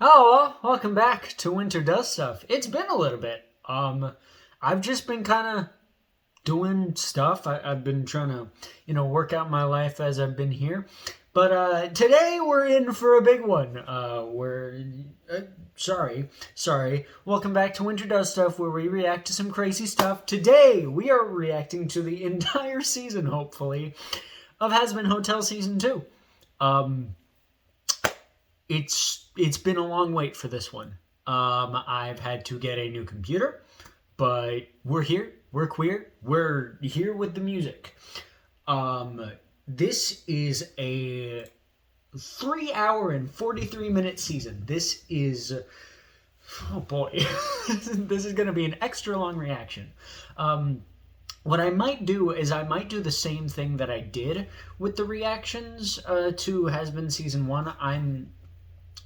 Oh, well, welcome back to Winter Does Stuff. It's been a little bit. I've just been kind of doing stuff. I've been trying to, work out my life as I've been here. But today we're in for a big one. Sorry. Welcome back to Winter Does Stuff, where we react to some crazy stuff. Today we are reacting to the entire season, hopefully, of Hazbin Hotel Season 2. It's been a long wait for this one. I've had to get a new computer, but we're here. We're queer. We're here with the music. This is a 3 hour and 43-minute season. This is, oh boy, this is going to be an extra long reaction. What I might do is I might do the same thing that I did with the reactions to Hazbin Season 1.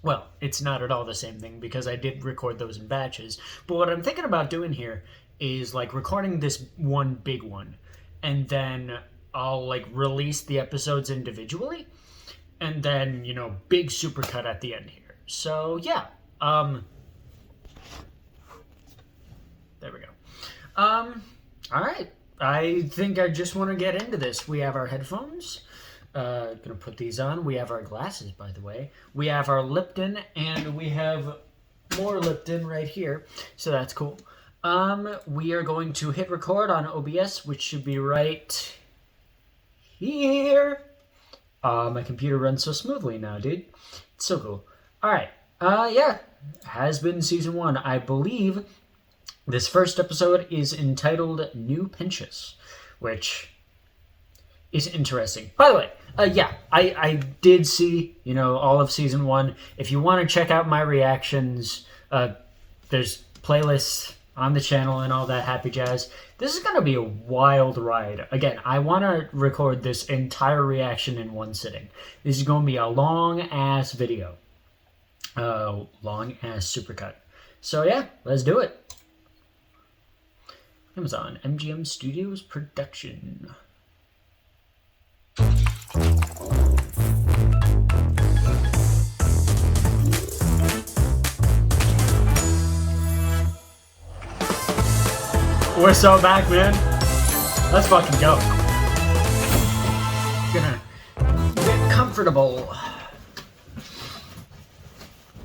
Well, it's not at all the same thing because I did record those in batches. But what I'm thinking about doing here is like recording this one big one, and then I'll like release the episodes individually, and then big supercut at the end here. So yeah, there we go. All right. I think I just want to get into this. We have our headphones. Gonna put these on. We have our glasses, by the way. We have our Lipton, and we have more Lipton right here, so that's cool. We are going to hit record on OBS, which should be right here. My computer runs so smoothly now, dude. It's so cool. All right. Yeah. Hazbin Season 1. I believe this first episode is entitled New Pentious, which is interesting. By the way, I did see, all of Season 1. If you want to check out my reactions, there's playlists on the channel and all that happy jazz. This is going to be a wild ride. Again, I want to record this entire reaction in one sitting. This is going to be a long-ass video. Long-ass supercut. So yeah, let's do it. Amazon MGM Studios production. We're so back, man. Let's fucking go. Gonna get comfortable.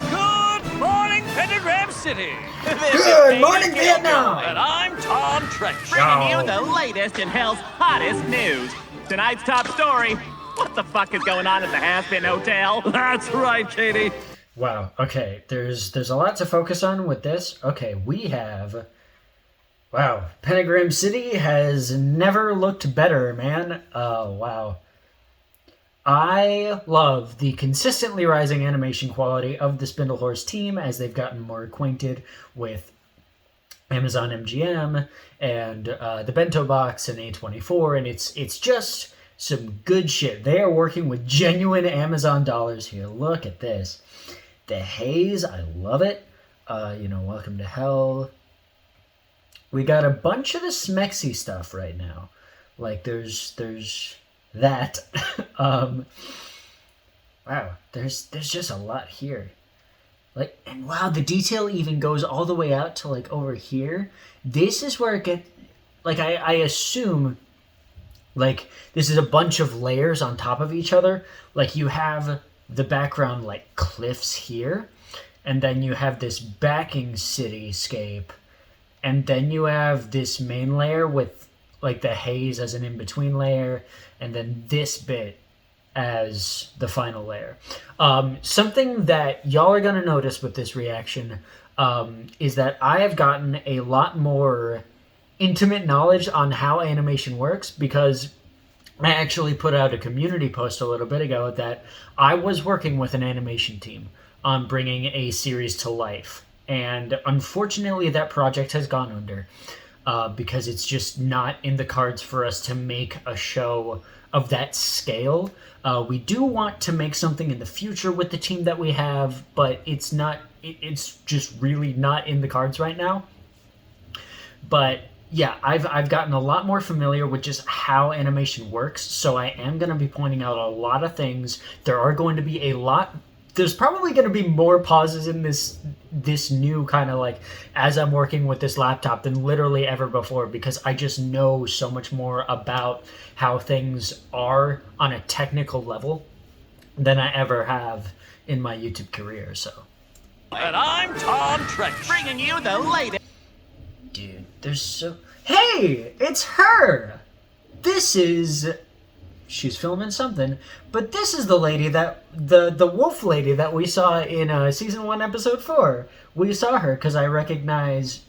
Good morning, Pentagram City. Good morning, Vietnam. And I'm Tom Trench. Bringing you the latest in hell's hottest news. Tonight's top story. What the fuck is going on at the Hazbin Hotel? That's right, Katie. Wow. Okay. There's a lot to focus on with this. Okay, we have. Wow. Pentagram City has never looked better, man. Oh, wow. I love the consistently rising animation quality of the Spindlehorse team as they've gotten more acquainted with Amazon MGM and the Bento Box and A24, and it's just some good shit. They are working with genuine Amazon dollars here. Look at this. The haze, I love it. Welcome to Hell. We got a bunch of the Smexy stuff right now. Like, there's that. Wow, there's just a lot here. Like, and wow, the detail even goes all the way out to, like, over here. This is where it gets, like, I assume, like, this is a bunch of layers on top of each other. Like, you have the background, like, cliffs here, and then you have this backing cityscape, and then you have this main layer with, like, the haze as an in-between layer, and then this bit as the final layer. Something that y'all are going to notice with this reaction is that I have gotten a lot more intimate knowledge on how animation works, because I actually put out a community post a little bit ago that I was working with an animation team on bringing a series to life. And unfortunately, that project has gone under because it's just not in the cards for us to make a show of that scale. We do want to make something in the future with the team that we have, but it's not. It's just really not in the cards right now. But yeah, I've gotten a lot more familiar with just how animation works, so I am going to be pointing out a lot of things. There are going to be a lot there's probably going to be more pauses in this new kind of like as I'm working with this laptop than literally ever before, because I just know so much more about how things are on a technical level than I ever have in my YouTube career. So, And I'm Tom Trench. Bringing you the latest. dude, there's so... Hey, it's her. This is... She's filming something, but this is the lady that the wolf lady that we saw in season 1 episode 4. We saw her because I recognize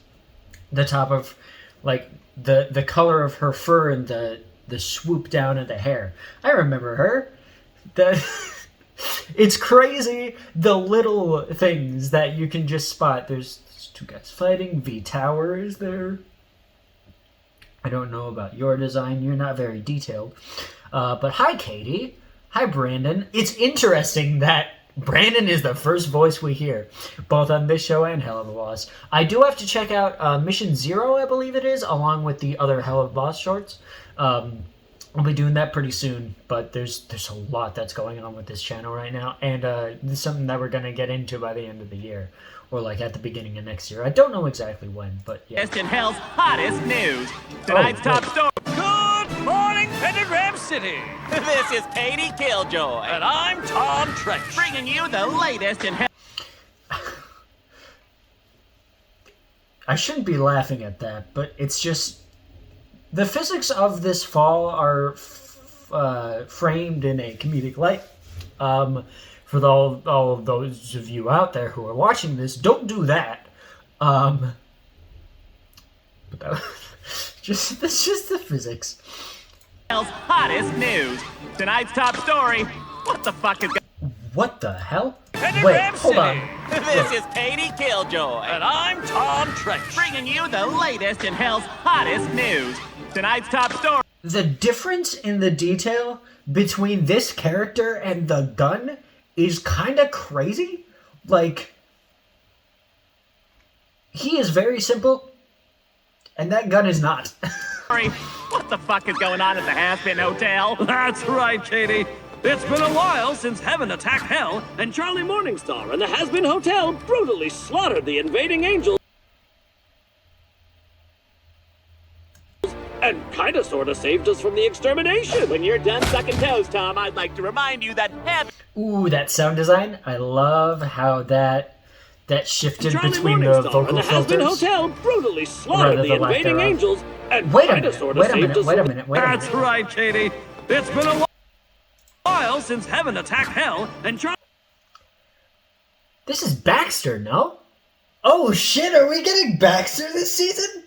the top of like the color of her fur and the swoop down of the hair. I remember her. It's crazy the little things that you can just spot. There's two guys fighting. V Tower is there. I don't know about your design. You're not very detailed. But hi, Katie. Hi, Brandon. It's interesting that Brandon is the first voice we hear, both on this show and Hell of a Boss. I do have to check out Mission Zero, I believe it is, along with the other Hell of a Boss shorts. I'll be doing that pretty soon, but there's a lot that's going on with this channel right now, and this is something that we're going to get into by the end of the year, or like at the beginning of next year. I don't know exactly when, but yeah. Best in Hell's hottest news. Tonight's top story. Good morning, Pentagram City. This is Katie Killjoy. And I'm Tom Trench. Bringing you the latest in Hell. I shouldn't be laughing at that, but it's just... The physics of this fall are framed in a comedic light. For all of those of you out there who are watching this, don't do that. But that's just the physics. Hell's hottest news. Tonight's top story. What the fuck is going... What the hell? Pentagram Wait, hold City. on. This is Katie Killjoy. And I'm Tom Trench. Bringing you the latest in Hell's hottest news. Tonight's top story. The difference in the detail between this character and the gun is kind of crazy. Like, he is very simple, and that gun is not. What the fuck is going on at the Hazbin Hotel? That's right, Katie. It's been a while since Heaven attacked Hell, and Charlie Morningstar and the Hazbin Hotel brutally slaughtered the invading angels. And kinda sorta saved us from the extermination. When you're done sucking toes, Tom, I'd like to remind you that Heaven... Ooh, that sound design. I love how that shifted Charlie between the Morningstar vocal and the Hazbin filters. Hotel brutally slaughtered the lack invading thereof. angels, and Wait a kinda minute, sorta wait a saved minute, us wait a from... minute, wait a minute. That's right, Katie. It's been a while since Heaven attacked Hell, and Charlie... This is Baxter, no? Oh shit, are we getting Baxter this season?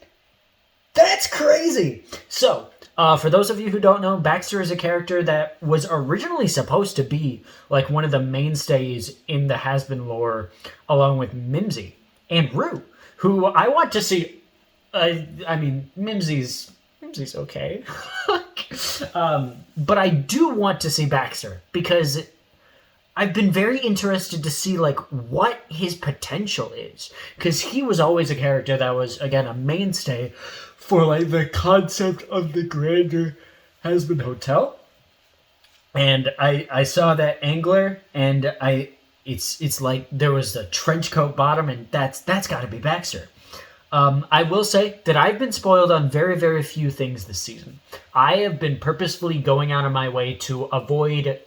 That's crazy! So, for those of you who don't know, Baxter is a character that was originally supposed to be like one of the mainstays in the Hazbin lore, along with Mimsy and Rue, who I want to see. I mean, Mimsy's okay, but I do want to see Baxter because I've been very interested to see like what his potential is, because he was always a character that was again a mainstay for like the concept of the grander Hazbin Hotel. And I saw that angler, and it's like there was the trench coat bottom, and that's got to be Baxter. I will say that I've been spoiled on very, very few things this season. I have been purposefully going out of my way to avoid,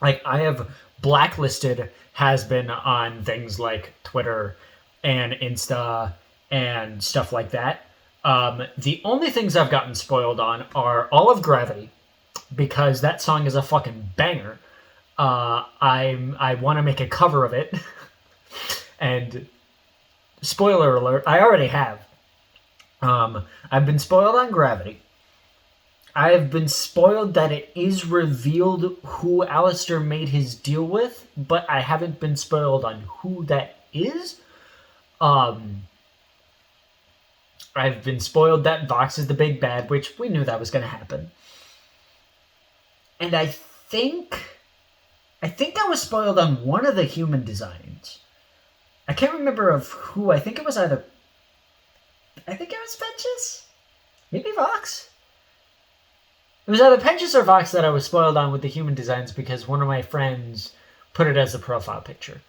like, I have blacklisted Hazbin on things like Twitter and Insta and stuff like that. The only things I've gotten spoiled on are all of Gravity, because that song is a fucking banger. I want to make a cover of it, and spoiler alert, I already have. I've been spoiled on Gravity. I have been spoiled that it is revealed who Alistair made his deal with, but I haven't been spoiled on who that is. I've been spoiled that Vox is the big bad, which we knew that was going to happen. And I think I was spoiled on one of the human designs. I can't remember of who. I think it was Pentious? Maybe Vox? It was either Pentious or Vox that I was spoiled on with the human designs, because one of my friends put it as the profile picture.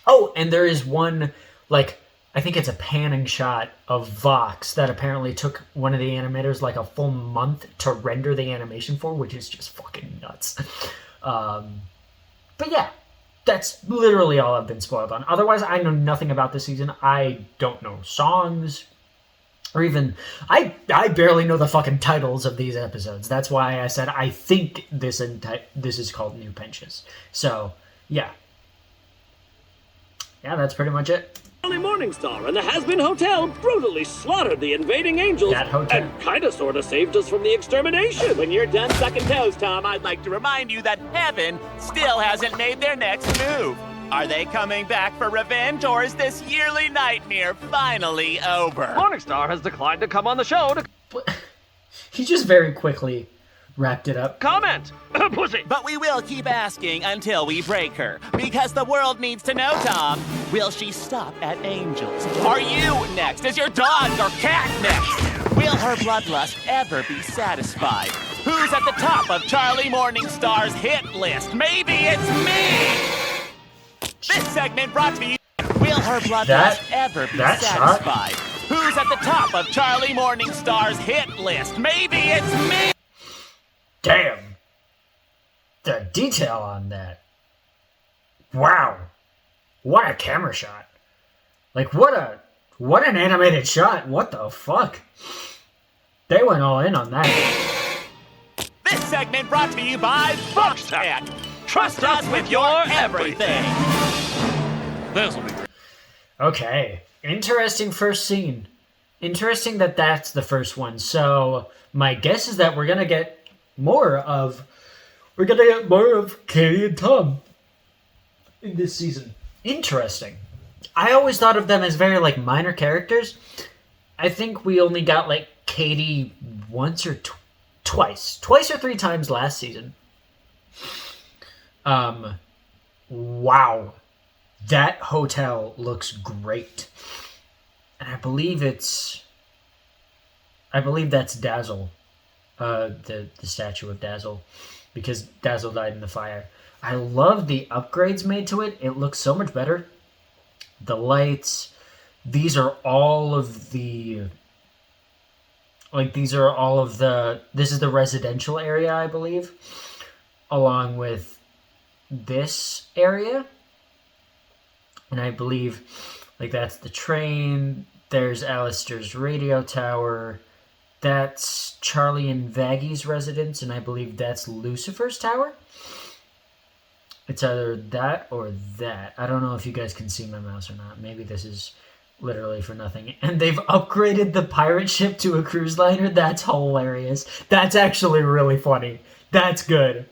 Oh, and there is one, like, I think it's a panning shot of Vox that apparently took one of the animators like a full month to render the animation for, which is just fucking nuts. But yeah, that's literally all I've been spoiled on. Otherwise, I know nothing about this season. I don't know songs, or even I barely know the fucking titles of these episodes. That's why I said I think this is called New Pentious. So yeah, that's pretty much it. Charlie Morningstar and the Hazbin Hotel brutally slaughtered the invading angels That hotel. and kinda sorta saved us from the extermination. When you're done sucking toes, Tom, I'd like to remind you that Heaven still hasn't made their next move. Are they coming back for revenge, or is this yearly nightmare finally over? Morningstar has declined to come on the show to He just very quickly wrapped it up. comment. Pussy. But we will keep asking until we break her, because the world needs to know, Tom. Will she stop at angels? Are you next? Is your dog or cat next? Will her bloodlust ever be satisfied? Who's at the top of Charlie Morningstar's hit list? Maybe it's me! This segment brought to you. Will her bloodlust ever be satisfied? Who's at the top of Charlie Morningstar's hit list? Maybe it's me! Damn. The detail on that. Wow. What a camera shot. Like, what an animated shot. What the fuck? They went all in on that. This segment brought to you by Foxcat. Trust us with your everything. This'll be great. Okay. Interesting first scene. Interesting that that's the first one. So, my guess is that we're going to get more of Katie and Tom in this season. Interesting. I always thought of them as very like minor characters. I think we only got like Katie once or twice or three times last season. Wow, that hotel looks great, and I believe that's Dazzle. The statue of Dazzle, because Dazzle died in the fire. I love the upgrades made to it. It looks so much better. The lights. These are all of the... This is the residential area, I believe. Along with this area. And I believe, that's the train. There's Alistair's radio tower. That's Charlie and Vaggy's residence, and I believe that's Lucifer's tower. It's either that or that. I don't know if you guys can see my mouse or not. Maybe this is literally for nothing. And they've upgraded the pirate ship to a cruise liner. That's hilarious. That's actually really funny. That's good.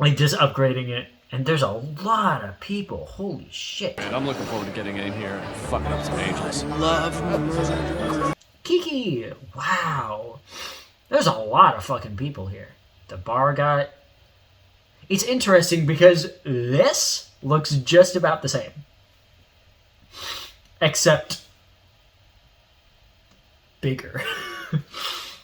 Just upgrading it. And there's a lot of people. Holy shit. And I'm looking forward to getting in here and fucking up some angels. Kiki! Wow. There's a lot of fucking people here. The bar got... It's interesting because this looks just about the same. Except... bigger.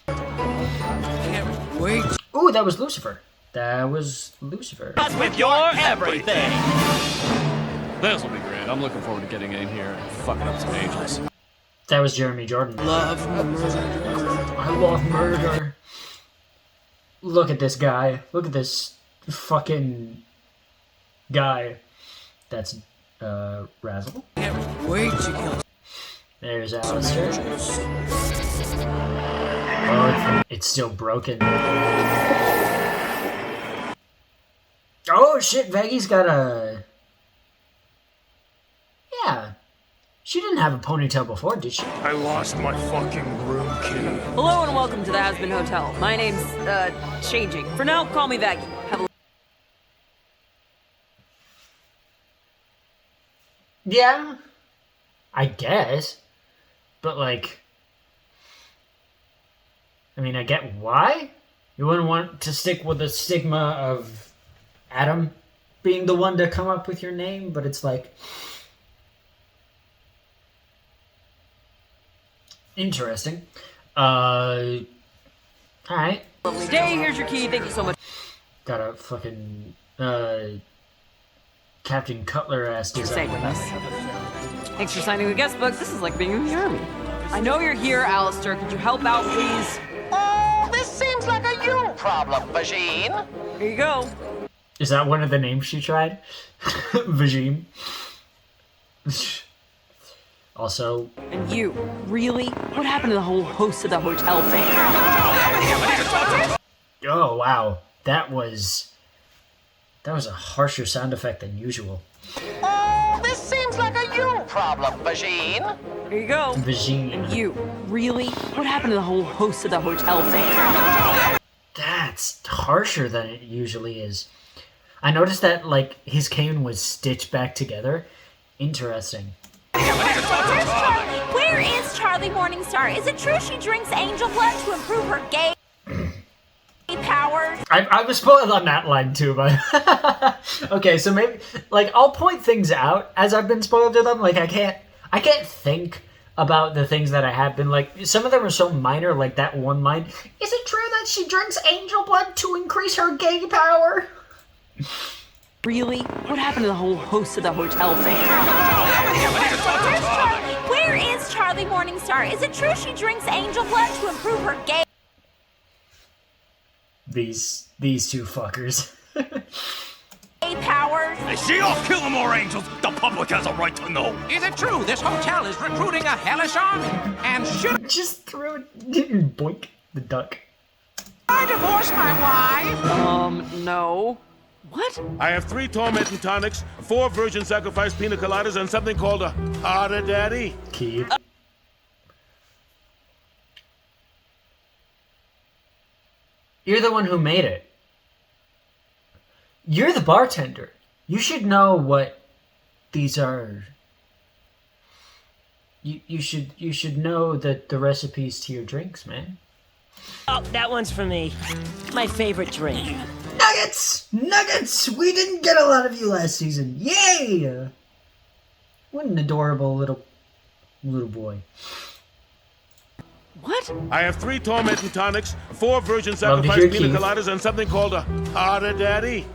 Can't wait. Ooh, that was Lucifer. With your everything. This'll be great. I'm looking forward to getting in here and fucking up some angels. That was Jeremy Jordan. Love murder. I love murder. Look at this guy. Look at this fucking guy. That's Razzle. Can't wait to kill. There's Alistair. Oh, it's still broken. Oh shit, Vaggy's got a... Yeah. She didn't have a ponytail before, did she? I lost my fucking room key. Hello and welcome to the Hazbin Hotel. My name's, changing. For now, call me Vaggy. Have a... Yeah. I guess. But, I get why? You wouldn't want to stick with the stigma of Adam being the one to come up with your name, but it's interesting. Alright. Lovely day. Here's your key. Thank you so much. Got a fucking Captain Cutler ass design. Thanks for signing the guest book. This is like being in the army. I know you're here, Alistair. Could you help out, please? Oh, this seems like a you problem, Vagine. Here you go. Is that one of the names she tried? Vagine. Also... And you, really? What happened to the whole host of the hotel thing? Oh, wow. That was a harsher sound effect than usual. Oh, this seems like a you problem, Vagine. Here you go. Vagine. And you, really? What happened to the whole host of the hotel thing? That's harsher than it usually is. I noticed that, like, his cane was stitched back together. Interesting. Where is Charlie Morningstar? Is it true she drinks angel blood to improve her gay powers? I was spoiled on that line too, but... Okay, so maybe... Like, I'll point things out as I've been spoiled to them. Like, I can't think about the things that I have been, like... Some of them are so minor, like that one line. Is it true that she drinks angel blood to increase her gay power? Really? What happened to the whole host of the hotel thing? Where is Charlie Morningstar? Is it true she drinks angel blood to improve her gay These two fuckers. powers? Is she off killing more angels? The public has a right to know. Is it true this hotel is recruiting a hellish army? And should Just throw it... Boink. The duck. I divorce my wife? No. What? I have 3 tormenting tonics, 4 virgin sacrifice pina coladas, and something called a harder daddy. Keep. You're the one who made it. You're the bartender. You should know what these are. You should know the recipes to your drinks, man. Oh, that one's for me. My favorite drink. Nuggets! Nuggets! We didn't get a lot of you last season. Yay! What an adorable little boy. What? I have 3 tormenting tonics, 4 virgin Love to sacrifice hear pina Keith. coladas, and something called a harder daddy.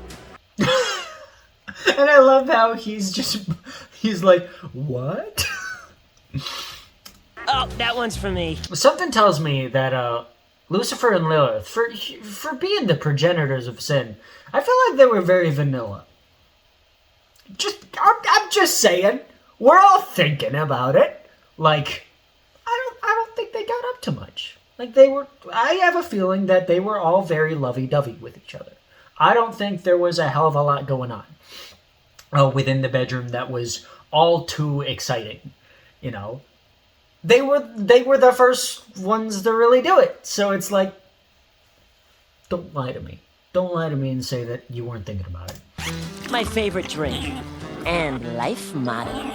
And I love how he's like, what? Oh, that one's for me. Something tells me that Lucifer and Lilith, for being the progenitors of sin, I feel like they were very vanilla. I'm just saying, we're all thinking about it. Like, I don't think they got up to much. Like I have a feeling that they were all very lovey-dovey with each other. I don't think there was a hell of a lot going on within the bedroom that was all too exciting, you know. They were the first ones to really do it. So it's like, don't lie to me. Don't lie to me and say that you weren't thinking about it. My favorite drink. And life motto.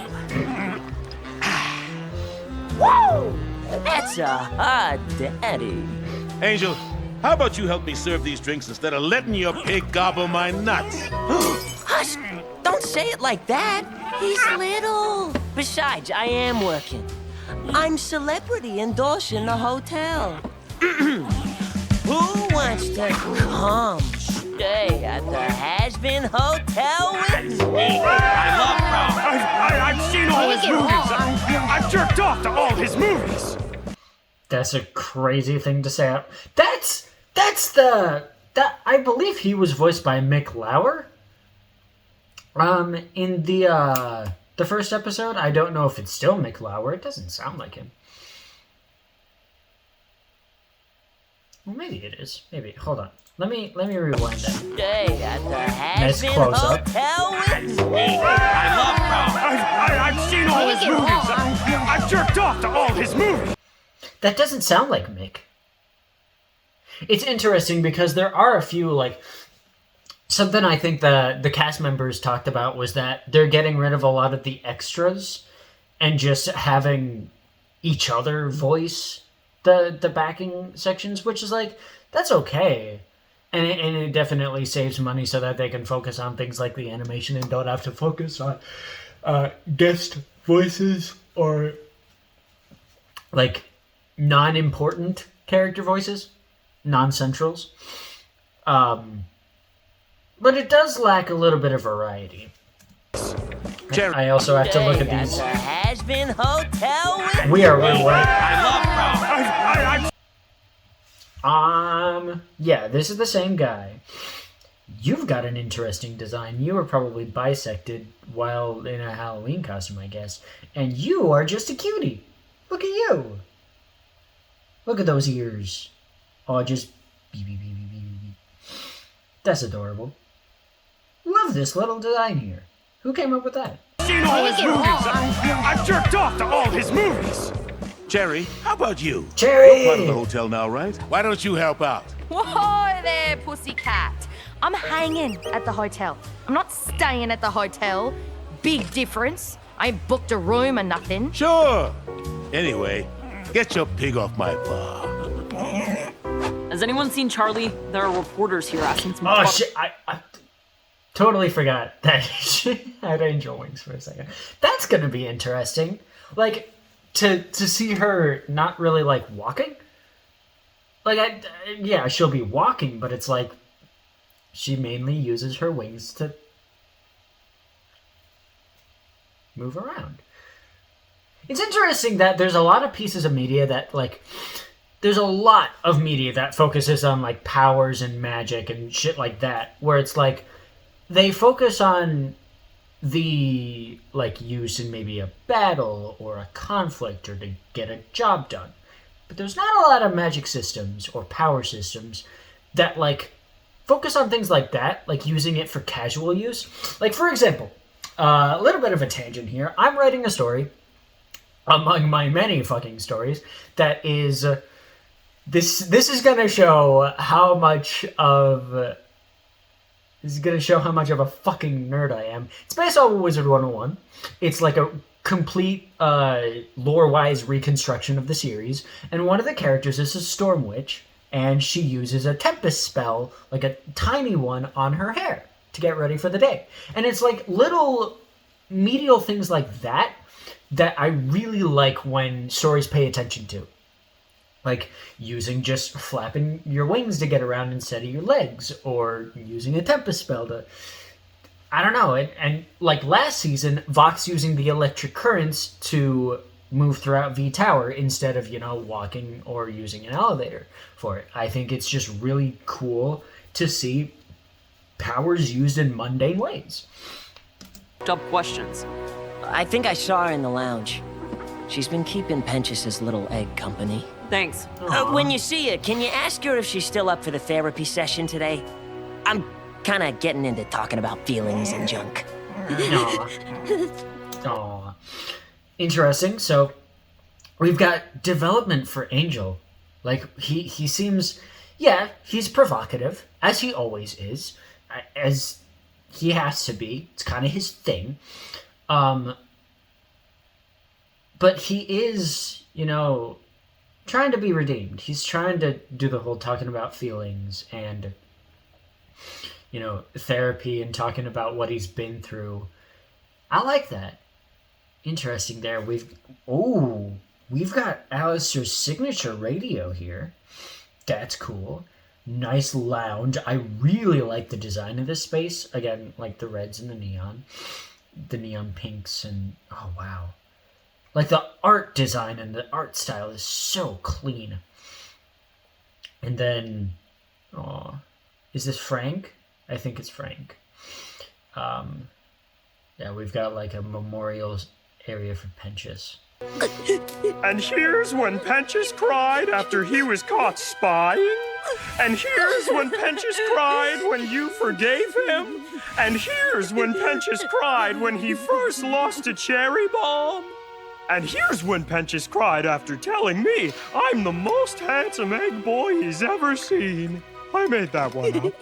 Woo! That's a hard daddy. Angel, how about you help me serve these drinks instead of letting your pig gobble my nuts? Hush! Don't say it like that. He's little. Besides, I am working. I'm celebrity endorsing the hotel. Who wants to come stay at the Hazbin Hotel with me? I've seen all his movies. I've jerked off to all his movies. That's a crazy thing to say. I believe he was voiced by Mick Lauer. In the first episode, I don't know if it's still Mick Lauer. It doesn't sound like him. Well, maybe it is. Maybe. Hold on. Let me rewind that. Stay at the Nice Hazbin close up. Hotel with me. I've seen all his movies. I've jerked off to all his movies. That doesn't sound like Mick. It's interesting because there are a few, like, something I think the cast members talked about was that they're getting rid of a lot of the extras and just having each other voice the backing sections, which is like, that's okay. And it definitely saves money so that they can focus on things like the animation and don't have to focus on guest voices or like non-important character voices, non-centrals. But it does lack a little bit of variety. Jerry. I also have to look at At these. the Hazbin Hotel with We are right. I love Yeah, this is the same guy. You've got an interesting design. You were probably bisected while in a Halloween costume, I guess. And you are just a cutie. Look at you. Look at those ears. Oh, just beep, beep, beep, beep, beep, beep. That's adorable. Love this little design here. Who came up with that? seen all his movies. I've jerked off to all his movies. Jerry, how about you? Jerry! You're part of the hotel now, right? Why don't you help out? Whoa there, pussycat. I'm hanging at the hotel. I'm not staying at the hotel. Big difference. I ain't booked a room or nothing. Sure. Anyway, get your pig off my bar. Has anyone seen Charlie? There are reporters here asking some Oh, shit. I totally forgot that she had angel wings for a second. That's going to be interesting. Like, to see her not really, like, walking. Like, yeah, she'll be walking, but it's like she mainly uses her wings to move around. It's interesting that there's a lot of pieces of media that, like, there's a lot of media that focuses on, like, powers and magic and shit like that, where it's like they focus on the, like, use in maybe a battle or a conflict or to get a job done. But there's not a lot of magic systems or power systems that, like, focus on things like that, like using it for casual use. Like, for example, a little bit of a tangent here. I'm writing a story, among my many fucking stories, that is... This is gonna show how much of... This is gonna show how much of a fucking nerd I am. It's based on Wizard 101. It's like a complete lore-wise reconstruction of the series, and one of the characters is a Storm Witch, and she uses a Tempest spell, like a tiny one, on her hair to get ready for the day. And it's like little medial things like that that I really like when stories pay attention to. Like using just flapping your wings to get around instead of your legs, or using a Tempest spell to... I don't know. And like last season, Vox using the electric currents to move throughout V Tower instead of, walking or using an elevator for it. I think it's just really cool to see powers used in mundane ways. Up questions. I think I saw her in the lounge. She's been keeping Pentious' little egg company. Thanks. When you see her, can you ask her if she's still up for the therapy session today? I'm kind of getting into talking about feelings and junk. Aww. Interesting. So we've got development for Angel. Like he seems, yeah, he's provocative, as he always is, as he has to be. It's kind of his thing. But he is, trying to be redeemed. He's trying to do the whole talking about feelings and, therapy and talking about what he's been through. I like that. Interesting there. We've got Alistair's signature radio here. That's cool. Nice lounge. I really like the design of this space. Again, like the reds and the neon pinks, and oh wow. Like the art design and the art style is so clean. And then, is this Frank? I think it's Frank. Yeah, we've got like a memorial area for Pentious. And here's when Pentious cried after he was caught spying. And here's when Pentious cried when you forgave him. And here's when Pentious cried when he first lost a cherry bomb. And here's when Pentious cried after telling me I'm the most handsome egg boy he's ever seen. I made that one up.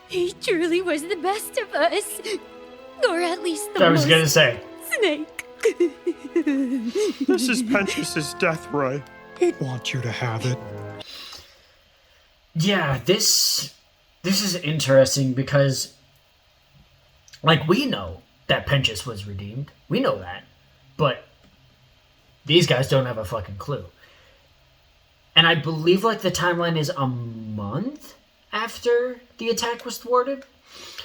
He truly was the best of us. Or at least the I was gonna say. Snake. This is Pentious' death ray. He'd want you to have it. Yeah, this is interesting because, like, we know that Pentious was redeemed. We know that. But these guys don't have a fucking clue. And I believe, like, the timeline is a month after the attack was thwarted.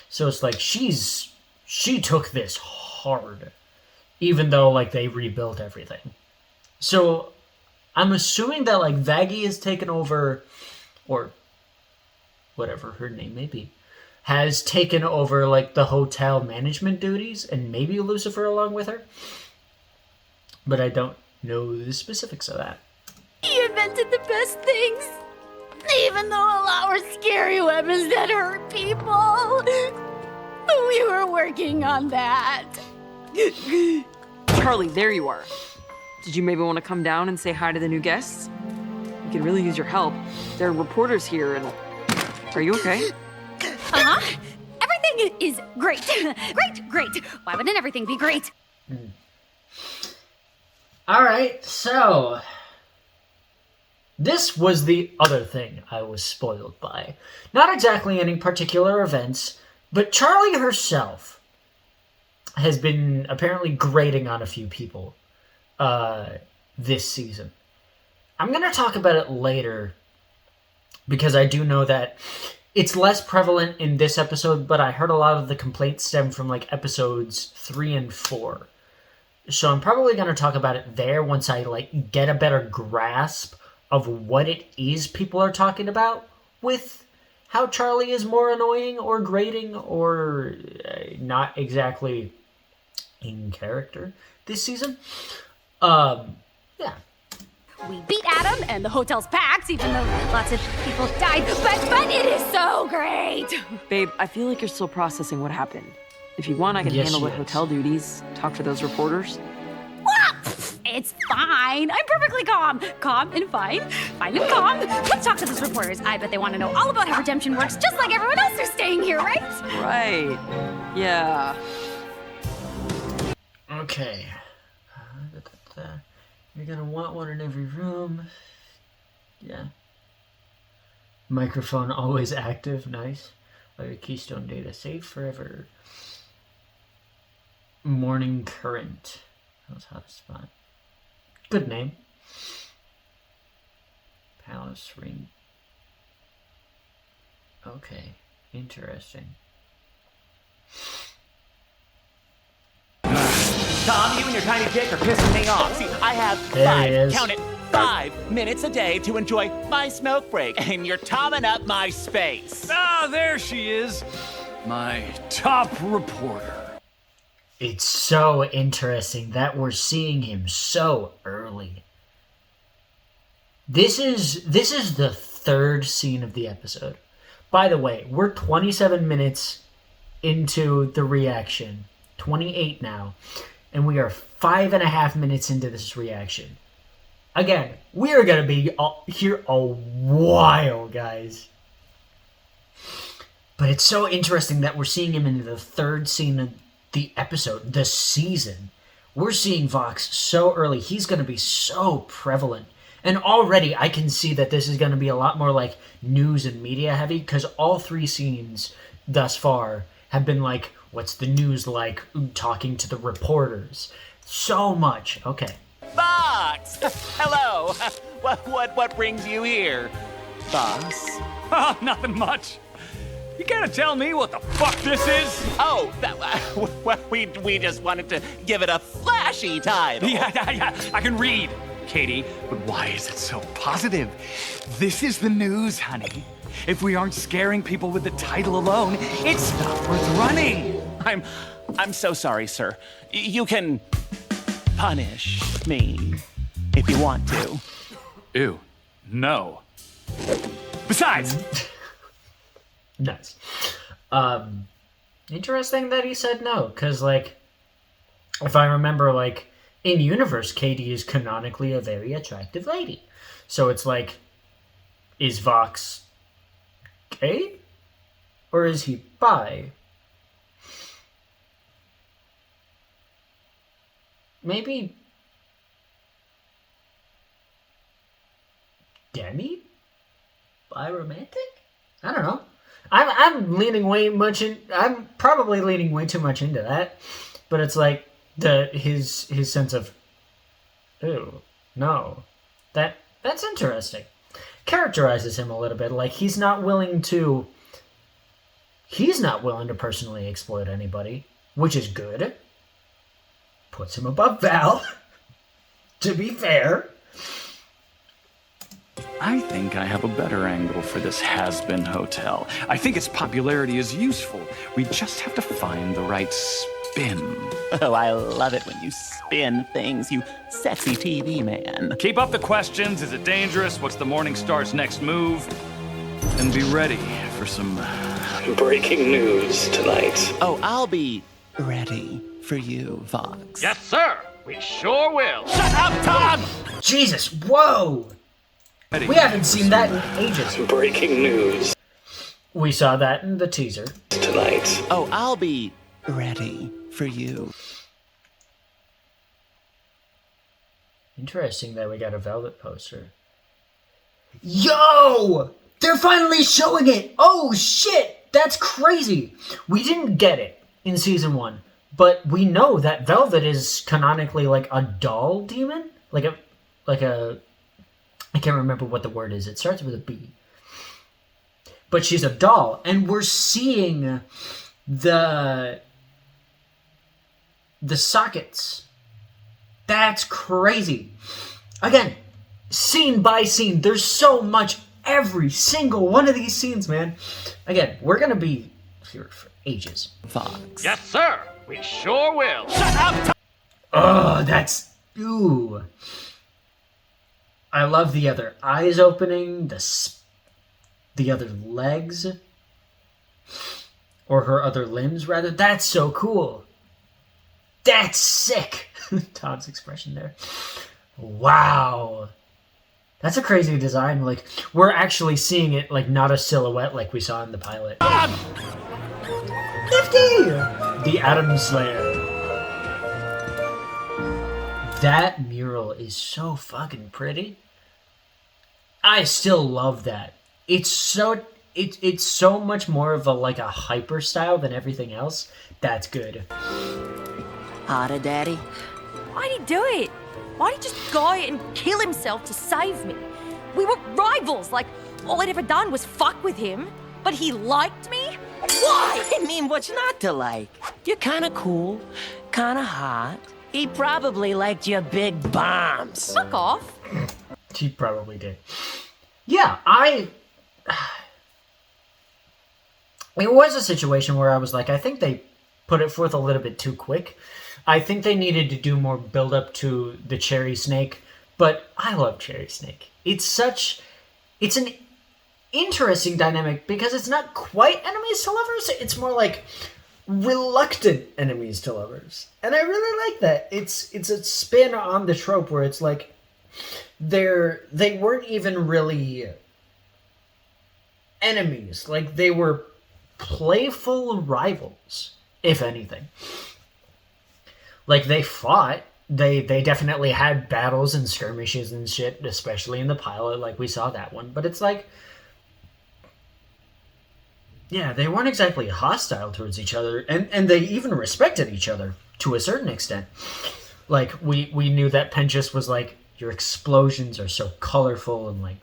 So it's like she took this hard, even though like they rebuilt everything. So I'm assuming that like Vaggie has taken over, or whatever her name may be, has taken over like the hotel management duties, and maybe Lucifer along with her. But I don't know the specifics of that. He invented the best things. Even though a lot were scary weapons that hurt people. We were working on that. Charlie, there you are. Did you maybe want to come down and say hi to the new guests? We could really use your help. There are reporters here and... Are you okay? Uh-huh. Everything is great. Great. Why wouldn't everything be great? Alright, so... This was the other thing I was spoiled by. Not exactly any particular events, but Charlie herself has been apparently grating on a few people this season. I'm going to talk about it later because I do know that it's less prevalent in this episode, but I heard a lot of the complaints stem from like episodes 3 and 4. So I'm probably going to talk about it there once I like get a better grasp of what it is people are talking about with how Charlie is more annoying or grating or not exactly in character this season. Yeah. We beat Adam and the hotel's packed, even though lots of people died. But it is so great. Babe, I feel like you're still processing what happened. If you want, I can handle the hotel duties, talk to those reporters. It's fine. I'm perfectly calm. Calm and fine. Fine and calm. Let's talk to those reporters. I bet they want to know all about how redemption works, just like everyone else who's staying here, right? Right. Yeah. Okay. You're gonna want one in every room. Yeah. Microphone always active. Nice. All your Keystone data saved forever. Morning Current. That was hottest spot. Good name. Palace Ring. Okay. Interesting. Tom, you and your tiny dick are pissing me off. See, I have There count it, 5 minutes a day to enjoy my smoke break, and you're tomming up my space. Ah, there she is. My top reporter. It's so interesting that we're seeing him so early. This is the third scene of the episode. By the way, we're 27 minutes into the reaction. 28 now. And we are 5.5 minutes into this reaction. Again, we are going to be here a while, guys. But it's so interesting that we're seeing him in the third scene of the episode, the season. We're seeing Vox so early. He's going to be so prevalent. And already I can see that this is going to be a lot more like news and media heavy, because all 3 scenes thus far have been like, what's the news like? Talking to the reporters. So much. Okay. Box! Hello. What brings you here, boss? Oh, nothing much. You gotta tell me what the fuck this is? Oh, we just wanted to give it a flashy title. Yeah, I can read, Katie. But why is it so positive? This is the news, honey. If we aren't scaring people with the title alone, it's not worth running. I'm so sorry, sir. You can punish me if you want to. Ew, no. Besides... Nice. Interesting that he said no, because, like, if I remember, like, in universe, Katie is canonically a very attractive lady. So it's like, is Vox gay? Or is he bi? Maybe Demi? Bi-romantic? I don't know. I'm leaning way much in. I'm probably leaning way too much into that, but it's like his sense of, ew, no, that's interesting. Characterizes him a little bit, like he's not willing to He's not willing to personally exploit anybody, which is good. Puts him above Val, to be fair. I think I have a better angle for this Hazbin hotel. I think its popularity is useful. We just have to find the right spin. Oh, I love it when you spin things, you sexy TV man. Keep up the questions. Is it dangerous? What's the Morning Star's next move? And be ready for some Breaking news tonight. Oh, I'll be ready for you, Vox. Yes, sir. We sure will. Shut up, Tom! Jesus, whoa! We haven't seen that in ages. Breaking news We saw that in the teaser. tonight. Oh, I'll be ready for you. Interesting that we got a Velvet poster. Yo! They're finally showing it! Oh shit! That's crazy! We didn't get it in season 1, but we know that Velvet is canonically like a doll demon? Like a I can't remember what the word is. It starts with a B. But she's a doll, and we're seeing the sockets. That's crazy. Again, scene by scene, there's so much every single one of these scenes, man. Again, we're gonna be here for ages. Vox. Yes, sir. We sure will. Shut up, Tom! Oh, that's... Ooh. I love the other eyes opening, the other legs. Or her other limbs, rather. That's so cool. That's sick. Todd's expression there. Wow. That's a crazy design. Like, we're actually seeing it, like, not a silhouette like we saw in the pilot. Nifty! The Atom Slayer. That mural is so fucking pretty. I still love that. It's so much more of a hyper style than everything else. That's good. Harder, Daddy? Why'd he do it? Why'd he just go and kill himself to save me? We were rivals. Like, all I'd ever done was fuck with him. But he liked me? Why? I mean, what's not to like? You're kinda cool, kinda hot. He probably liked your big bombs. Fuck off. She probably did. Yeah, it was a situation where I was like, I think they put it forth a little bit too quick. I think they needed to do more build up to the Cherry Snake, but I love Cherry Snake. It's an interesting dynamic because it's not quite enemies to lovers. It's more like reluctant enemies to lovers. And I really like that. It's a spin on the trope where it's like they weren't even really enemies. Like, they were playful rivals, if anything. Like, they fought. They definitely had battles and skirmishes and shit, especially in the pilot, like we saw that one. But it's like, yeah, they weren't exactly hostile towards each other, and they even respected each other to a certain extent. Like, we knew that Pentious was like, your explosions are so colorful, and like,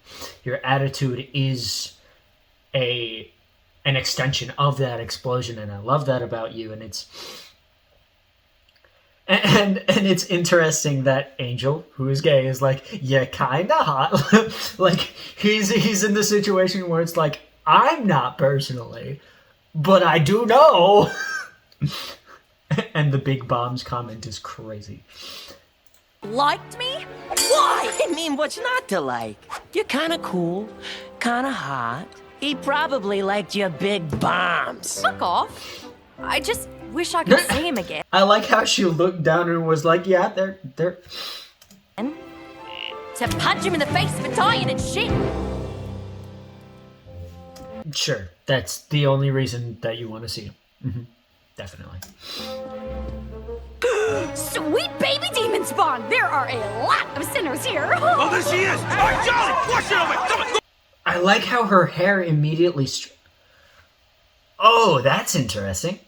your attitude is an extension of that explosion, and I love that about you. And it's interesting that Angel, who is gay, is like, yeah, kinda hot. Like, he's in the situation where it's like, I'm not personally, but I do know. And the big bombs comment is crazy. Liked me? Why? I mean, what's not to like? You're kinda cool, kinda hot. He probably liked your big bombs. Fuck off. I just wish I could see him again. I like how she looked down and was like, yeah, they're... To punch him in the face for dying and shit. Sure, that's the only reason that you want to see him. Mm-hmm. Definitely. Sweet baby demon spawn! There are a lot of sinners here! Oh, there she is! All right, Charlie, watch it over! Come on, go! I like how her hair immediately... Oh, that's interesting.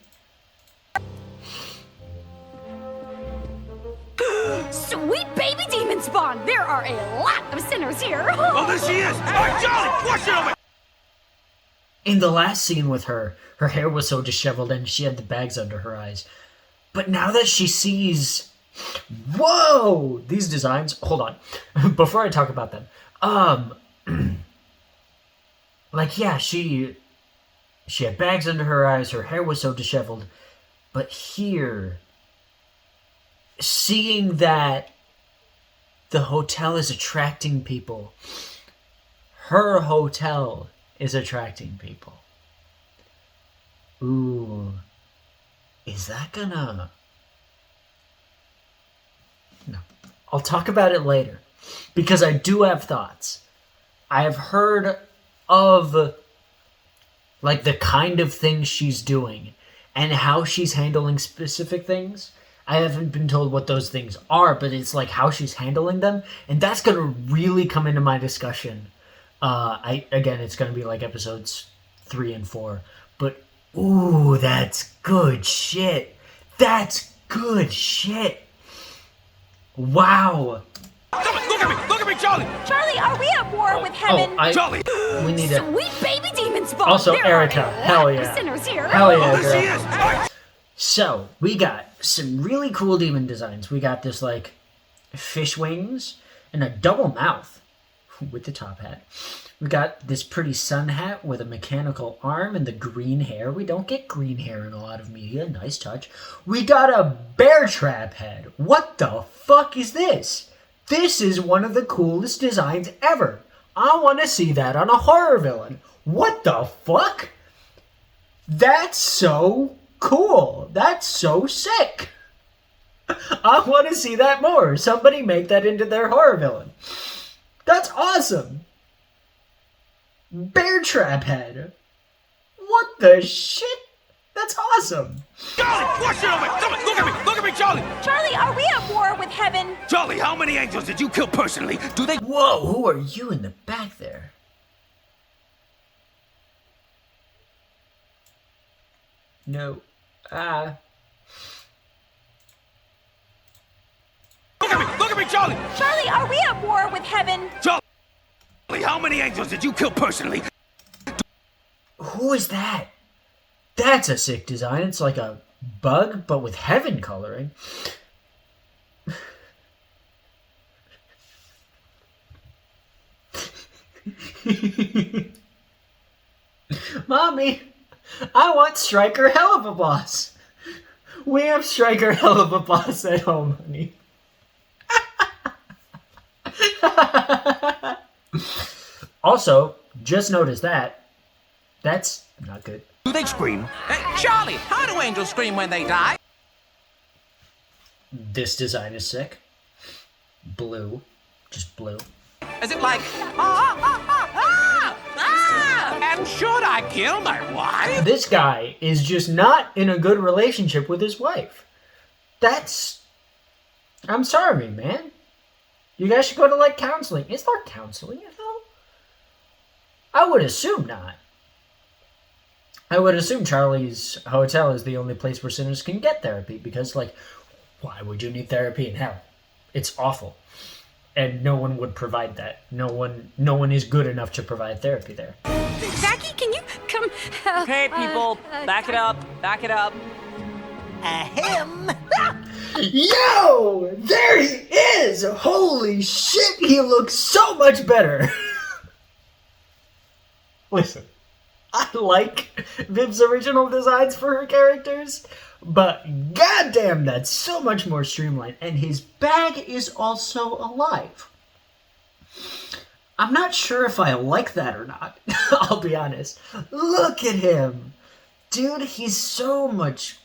Sweet baby demon spawn! There are a lot of sinners here! Oh, there she is! All right, Charlie, watch it over! in the last scene with her, her hair was so disheveled and she had the bags under her eyes. But now that she sees, whoa, these designs, hold on, before I talk about them, like, yeah, she had bags under her eyes, her hair was so disheveled, but here, seeing that the hotel is attracting people, her hotel is attracting people. Ooh, is that gonna... No, I'll talk about it later, because I do have thoughts. I have heard of, like, the kind of things she's doing and how she's handling specific things. I haven't been told what those things are, but it's like how she's handling them, and that's gonna really come into my discussion. Again, it's gonna be like episodes 3 and 4, but ooh, that's good shit. That's good shit. Wow. Look at me, Charlie! Charlie, are we at war with heaven? Charlie! We need to... Sweet baby demon spawn! Also, There Erica, are a hell lot yeah. of sinners here. Hell yeah, Oh, there she girl. is! So, we got some really cool demon designs. We got this, like, fish wings and a double mouth with the top hat. We got this pretty sun hat with a mechanical arm and the green hair. We don't get green hair in a lot of media. Nice touch. We got a bear trap head. What the fuck is this? This is one of the coolest designs ever. I want to see that on a horror villain. What the fuck? That's so cool. That's so sick. I want to see that more. Somebody make that into their horror villain. That's awesome. Bear trap head. What the shit? That's awesome. Charlie, watch it on me! Come on, look at me, Charlie! Charlie, are we at war with heaven? Charlie, how many angels did you kill personally? Do they... Whoa, who are you in the back there? No. Look at me, Charlie! Charlie, are we at war with heaven? Charlie, how many angels did you kill personally? Who is that? That's a sick design. It's like a bug, but with heaven coloring. Mommy, I want Striker Hell-of-a-Boss. We have Striker Hell-of-a-Boss at home, honey. Also, just notice that. That's not good. Do they scream? Charlie, how do angels scream when they die? This design is sick. Blue. Just blue. Is it like... And should I kill my wife? This guy is just not in a good relationship with his wife. That's... I'm sorry, man. You guys should go to, like, counseling. Is there counseling at hell? I would assume not. I would assume Charlie's hotel is the only place where sinners can get therapy because, like, why would you need therapy in hell? It's awful. And no one would provide that. No one is good enough to provide therapy there. Jackie, can you come? Okay, people, back it up. Back it up. Ahem. Yo! There he is! Holy shit, he looks so much better! Listen, I like Viv's original designs for her characters, but goddamn, that's so much more streamlined. And his bag is also alive. I'm not sure if I like that or not, I'll be honest. Look at him! Dude, he's so much...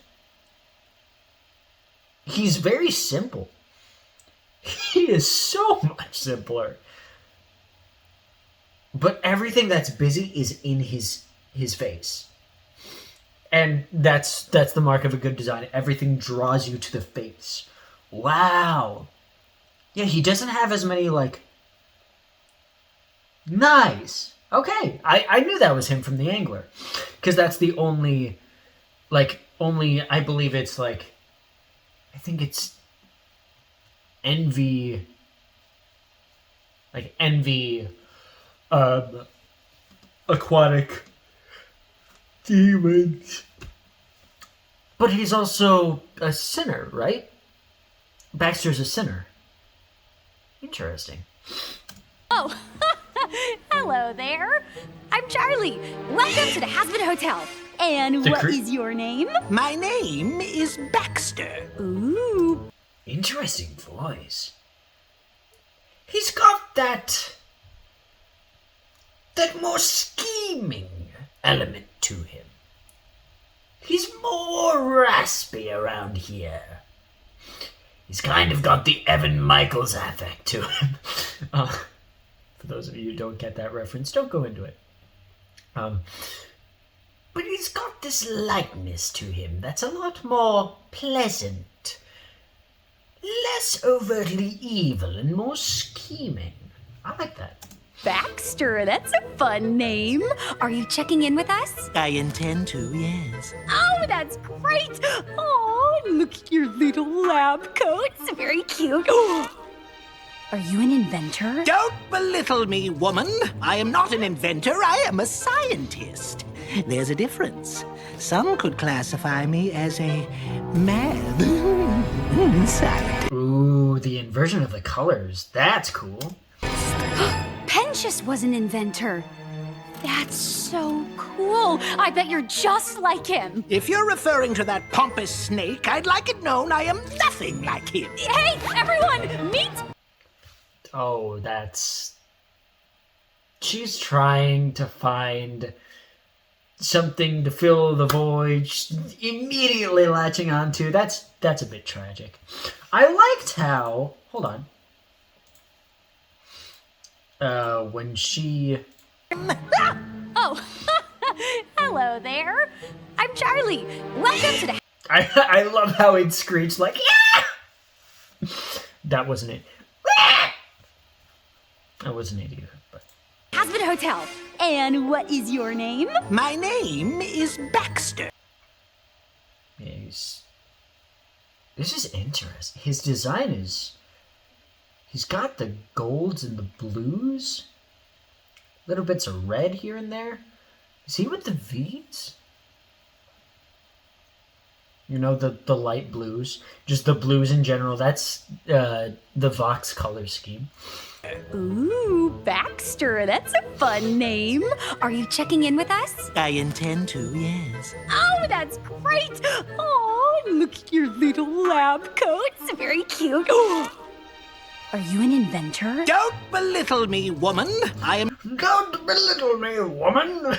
He's very simple. He is so much simpler. But everything that's busy is in his face. And that's the mark of a good design. Everything draws you to the face. Wow. Yeah, he doesn't have as many, like... Nice. Okay. I knew that was him from The Angler. Because that's the only... I believe it's, like... I think it's... Envy... Like, Envy... Aquatic demons. But he's also a sinner, right? Baxter's a sinner. Interesting. Oh, hello there. I'm Charlie. Welcome to the Hazbin Hotel. And what is your name? My name is Baxter. Ooh. Interesting voice. He's got that more scheming element to him. He's more raspy around here. He's kind of got the Evan Michaels affect to him. For those of you who don't get that reference, don't go into it. But he's got this lightness to him that's a lot more pleasant. Less overtly evil and more scheming. I like that. Baxter, that's a fun name. Are you checking in with us? I intend to, yes. Oh, that's great. Oh, look at your little lab coat. It's very cute. Are you an inventor? Don't belittle me, woman. I am not an inventor, I am a scientist. There's a difference. Some could classify me as a mad scientist. Ooh, the inversion of the colors. That's cool. Pentious was an inventor. That's so cool. I bet you're just like him. If you're referring to that pompous snake, I'd like it known I am nothing like him. Hey, everyone, meet... Oh, that's... She's trying to find something to fill the void, she's immediately latching onto. That's a bit tragic. I liked how... Hold on. When she... Oh, hello there. I'm Charlie. Welcome to the... I love how it screeched like, yeah! That wasn't it. That wasn't it either, but... Hazbin Hotel. And what is your name? My name is Baxter. Yeah, this is interesting. His design is... He's got the golds and the blues. Little bits of red here and there. Is he with the V's? You know, the light blues. Just the blues in general. That's the Vox color scheme. Ooh, Baxter, that's a fun name. Are you checking in with us? I intend to, yes. Oh, that's great. Oh, look at your little lab coat. It's very cute. Are you an inventor? Don't belittle me, woman. I am... Don't belittle me, woman.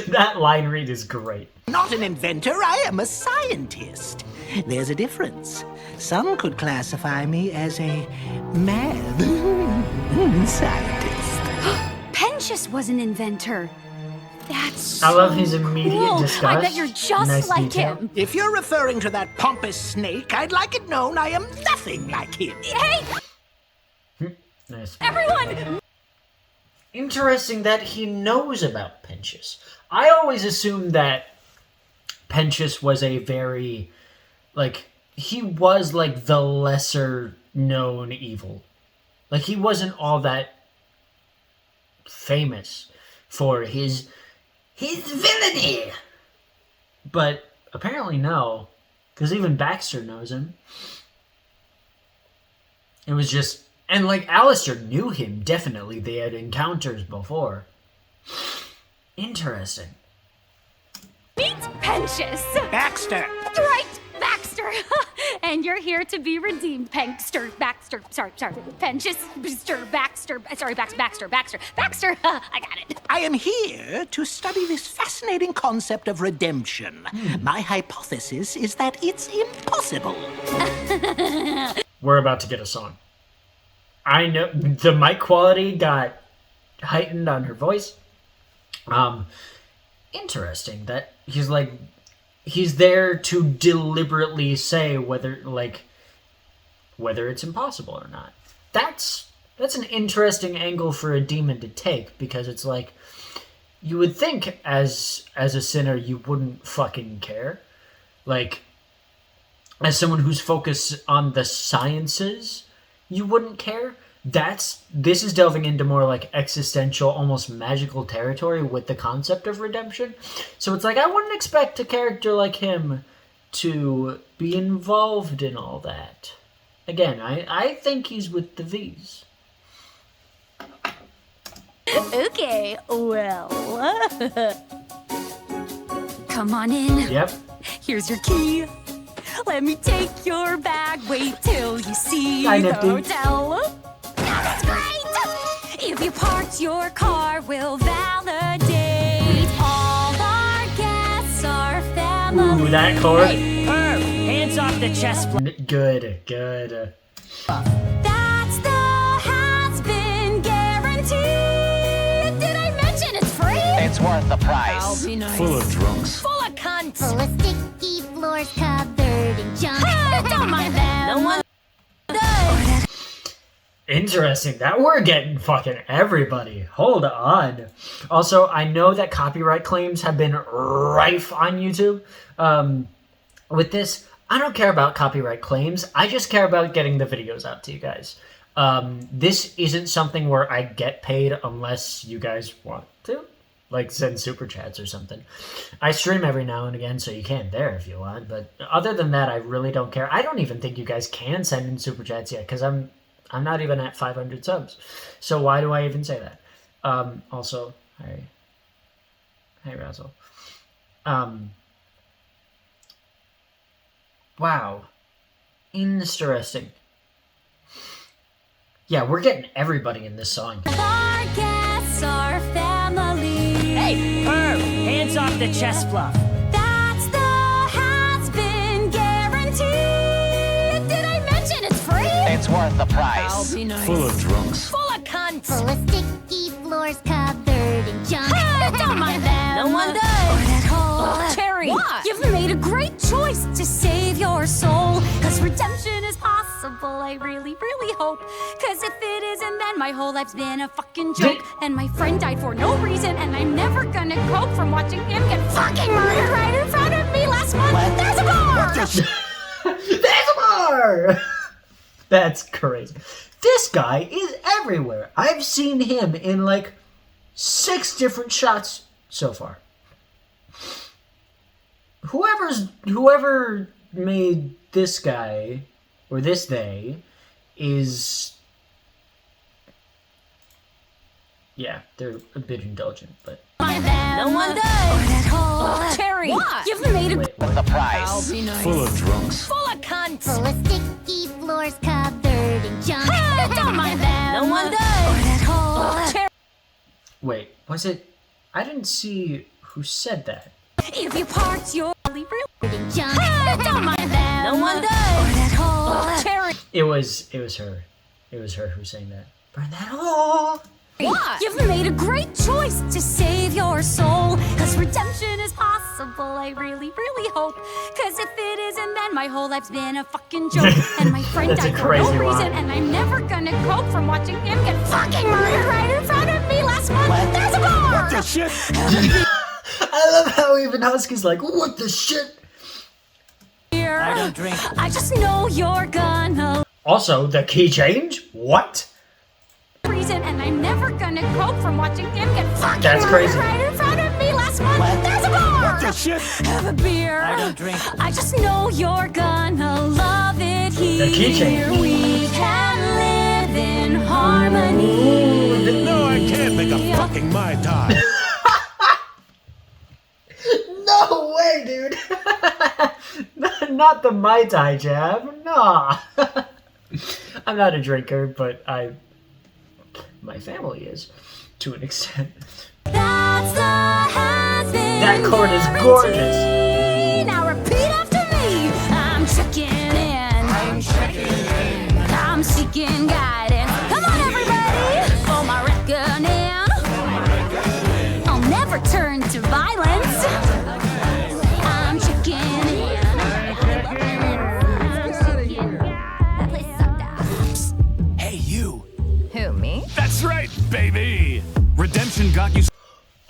That line read is great. Not an inventor, I am a scientist. There's a difference. Some could classify me as a mad scientist. Pentious was an inventor. That's so I love his immediate cool. disgust. I bet you're just Nice like detail. him. If you're referring to that pompous snake, I'd like it known I am nothing like him. Hey, Nice. everyone! Interesting that he knows about Pentious. I always assumed that Pentious was a very, like, he was like the lesser known evil. Like, he wasn't all that famous for his villainy. But apparently no, because even Baxter knows him. It was just... And, like, Alistair knew him, definitely. They had encounters before. Interesting. Meet Pentious. Baxter. Right, Baxter. And you're here to be redeemed, Baxter. Pentious, Baxter. I got it. I am here to study this fascinating concept of redemption. My hypothesis is that it's impossible. We're about to get a song. I know the mic quality got heightened on her voice. Interesting that he's there to deliberately say whether it's impossible or not. That's an interesting angle for a demon to take, because it's like, you would think as a sinner you wouldn't fucking care. Like, as someone who's focused on the sciences, you wouldn't care. this is delving into more like existential, almost magical territory with the concept of redemption. So it's like I wouldn't expect a character like him to be involved in all that. Again, I think he's with the V's. Okay, well. Come on in. Yep. Here's your key. Let me take your bag. Wait till you see Hi, the Nifty. hotel. That's great! If you parked your car, we'll validate. All our guests are family. Ooh, that chord. Hey, Perv, hands off the chest plate. Good. That's the Hazbin guarantee. Did I mention it's free? It's worth the price. I'll be nice. Full of drunks. Full of cunts. Full of sticky floors covered in junk. Don't mind them. No one. Interesting that we're getting fucking everybody. Hold on. Also, I know that copyright claims have been rife on YouTube. With this, I don't care about copyright claims. I just care about getting the videos out to you guys. This isn't something where I get paid unless you guys want to. Like send super chats or something. I stream every now and again, so you can there if you want. But other than that, I really don't care. I don't even think you guys can send in super chats yet because I'm not even at 500 subs. So why do I even say that? Also, hey Razzle. Wow. Interesting. Yeah, we're getting everybody in this song. Our guests are family. Hey, Perv, hands off the chest fluff. That's the Hazbin guarantee. Did I mention it's free? It's worth the price. I'll be nice. Full of drunks. Full of cunts. Full of sticky floors covered in junk. Don't mind them. No one does. That whole Cherry, what? You've made a great choice to save your soul. Cause redemption is possible, I really, really hope. Cause if it isn't, then my whole life's been a fucking joke. And my friend died for no reason, and I'm never gonna cope from watching him get fucking murdered right in front of me last month. There's a bar! There's a bar! That's crazy. This guy is everywhere. I've seen him in like 6 different shots so far. Whoever made this guy or this they is, yeah, they're a bit indulgent, but No one does. Cherry, What? You've made a wait, Worth the price. I'll be nice. Full of drunks. full of cunts. Full of sticky floors covered in junk. Don't mind them. No one does. wait, was it? I didn't see who said that. If you parked your really In junk. don't mind them. No one does. Cherry. It was her. It was her who sang that. Burn that hole. What? You've made a great choice to save your soul. Cause redemption is possible, I really, really hope. Cause if it isn't, then my whole life's been a fucking joke. And my friend That's a died for no crazy reason, line. and I'm never gonna cope from watching him get fucking murdered right in front of me last month. There's a bar! What the shit? I love how even Husky's like, what the shit? I don't drink. I just know you're gonna Also, the key change? What? reason, and I'm never gonna cope from watching him get fucking That's murdered crazy. right in front of me last month. There's a bar! What the shit? Have a beer. I don't drink. I just know you're gonna love it here. The keychain. We can live in harmony. No, I can't make a fucking Mai Tai. No way, dude. Not the Mai Tai jab. Nah. I'm not a drinker, but my family is, to an extent. That's the Hazbin That chord is gorgeous. guarantee. Now repeat after me. I'm checking in. I'm seeking guidance. Come on, everybody, for my reckoning. I'll never turn to violence. I'm checking in. That place sucked ass. Hey, you. Who, me? That's right, baby. Redemption got you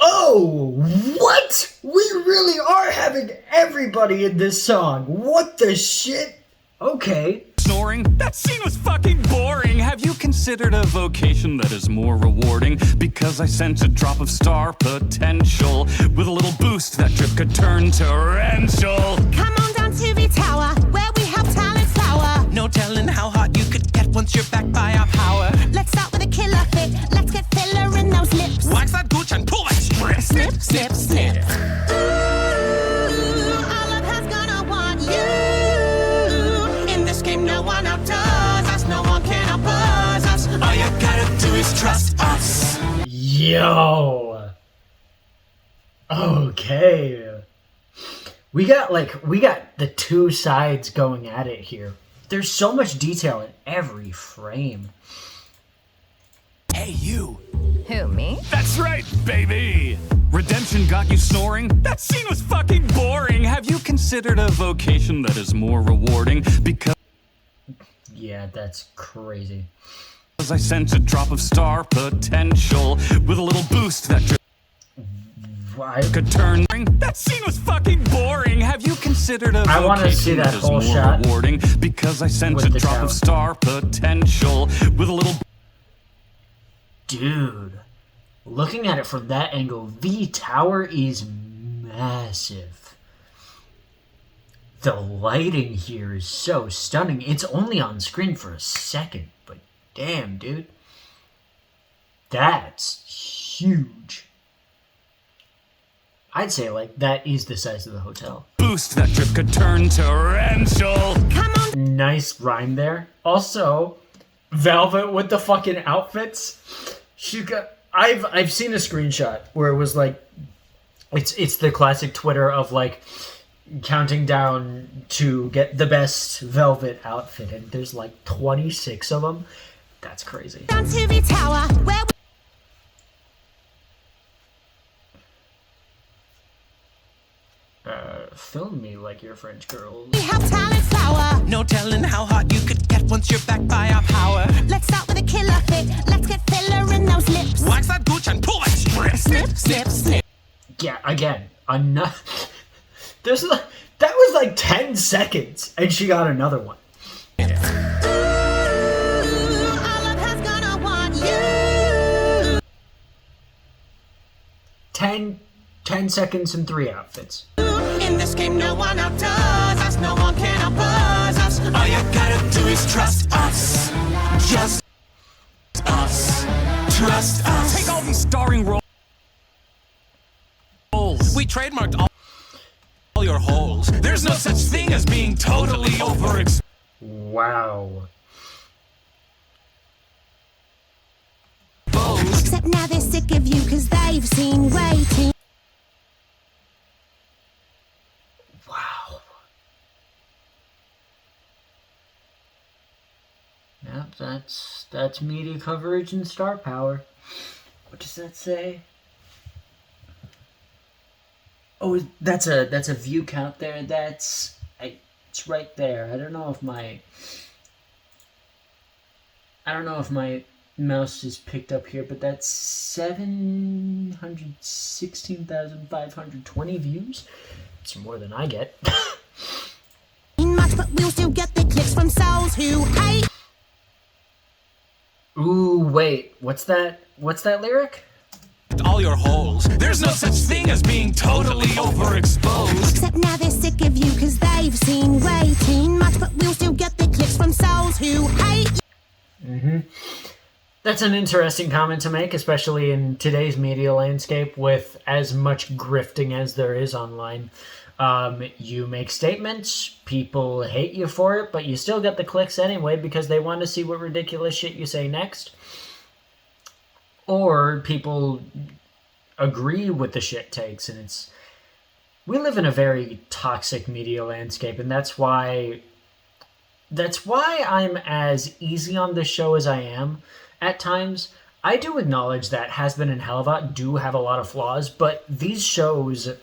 Oh, what? We really are having everybody in this song. What the shit? Okay. snoring. That scene was fucking boring. Have you considered considered a vocation that is more rewarding? Because I sense a drop of star potential. With a little boost, that trip could turn torrential. Come on down to the tower, where we have talent flower. No telling how hot you could get once you're backed by our power. Let's start with a killer fit. Let's get filler in those lips. Wax that gooch and pull that strip. Snip, snip, snip. Ooh, all of us gonna want you. In this game, no one outdoes us. No one can oppose us. All you gotta do is trust us. Yo. Okay. We got the two sides going at it here. There's so much detail in every frame. Hey, you. Who, me? That's right, baby. Redemption got you snoring? That scene was fucking boring. Have you considered a vocation that is more rewarding? Because Yeah, that's crazy. I sense a drop of star potential. With a little boost, that trip could turn. That scene was fucking boring. Have you considered a I want to see vocation that is whole more shot. rewarding? Because I sense with a the drop tower. of star potential. With a little Dude, looking at it from that angle, the tower is massive. The lighting here is so stunning. It's only on screen for a second, but damn, dude. That's huge. I'd say, like, that is the size of the hotel. boost, that trip could turn torrential. Come on. Nice rhyme there. Also, Velvet with the fucking outfits. She got. I've seen a screenshot where it was like, it's the classic Twitter of like counting down to get the best Velvet outfit, and there's like 26 of them. That's crazy. Down to the tower, where Film me like your French girl. we have talent flower. No telling how hot you could get once you're backed by our power. Let's start with a killer fit. Let's get filler in those lips. Wax that gooch and pull that strip. Snip, snip, snip. Yeah, again, enough. There's like, that was like 10 seconds, and she got another one. Ooh, all of us gonna want you. 10 seconds and 3 outfits. In this game, no one outdoes us. No one can oppose us. All you gotta do is trust us. Just us. Trust us. Take all these starring roles. We trademarked all your holes. There's no such thing as being totally overexposed. Wow. Except now they're sick of you because they've seen way too. Wow. Yep, that's media coverage and star power. What does that say? Oh, that's a view count there. It's right there. I don't know if my mouse is picked up here, but that's 716,520 views. It's more than I get. Much, but we'll still get the clicks from souls who hate. Ooh, wait. What's that lyric? All your holes. There's no such thing as being totally overexposed. Except now they're sick of you because they've seen way too much, but we'll still get the clicks from souls who hate you. That's an interesting comment to make, especially in today's media landscape with as much grifting as there is online. You make statements, people hate you for it, but you still get the clicks anyway because they want to see what ridiculous shit you say next. Or people agree with the shit takes, and we live in a very toxic media landscape, and that's why I'm as easy on this show as I am at times. I do acknowledge that Hazbin and Helvat do have a lot of flaws, but these shows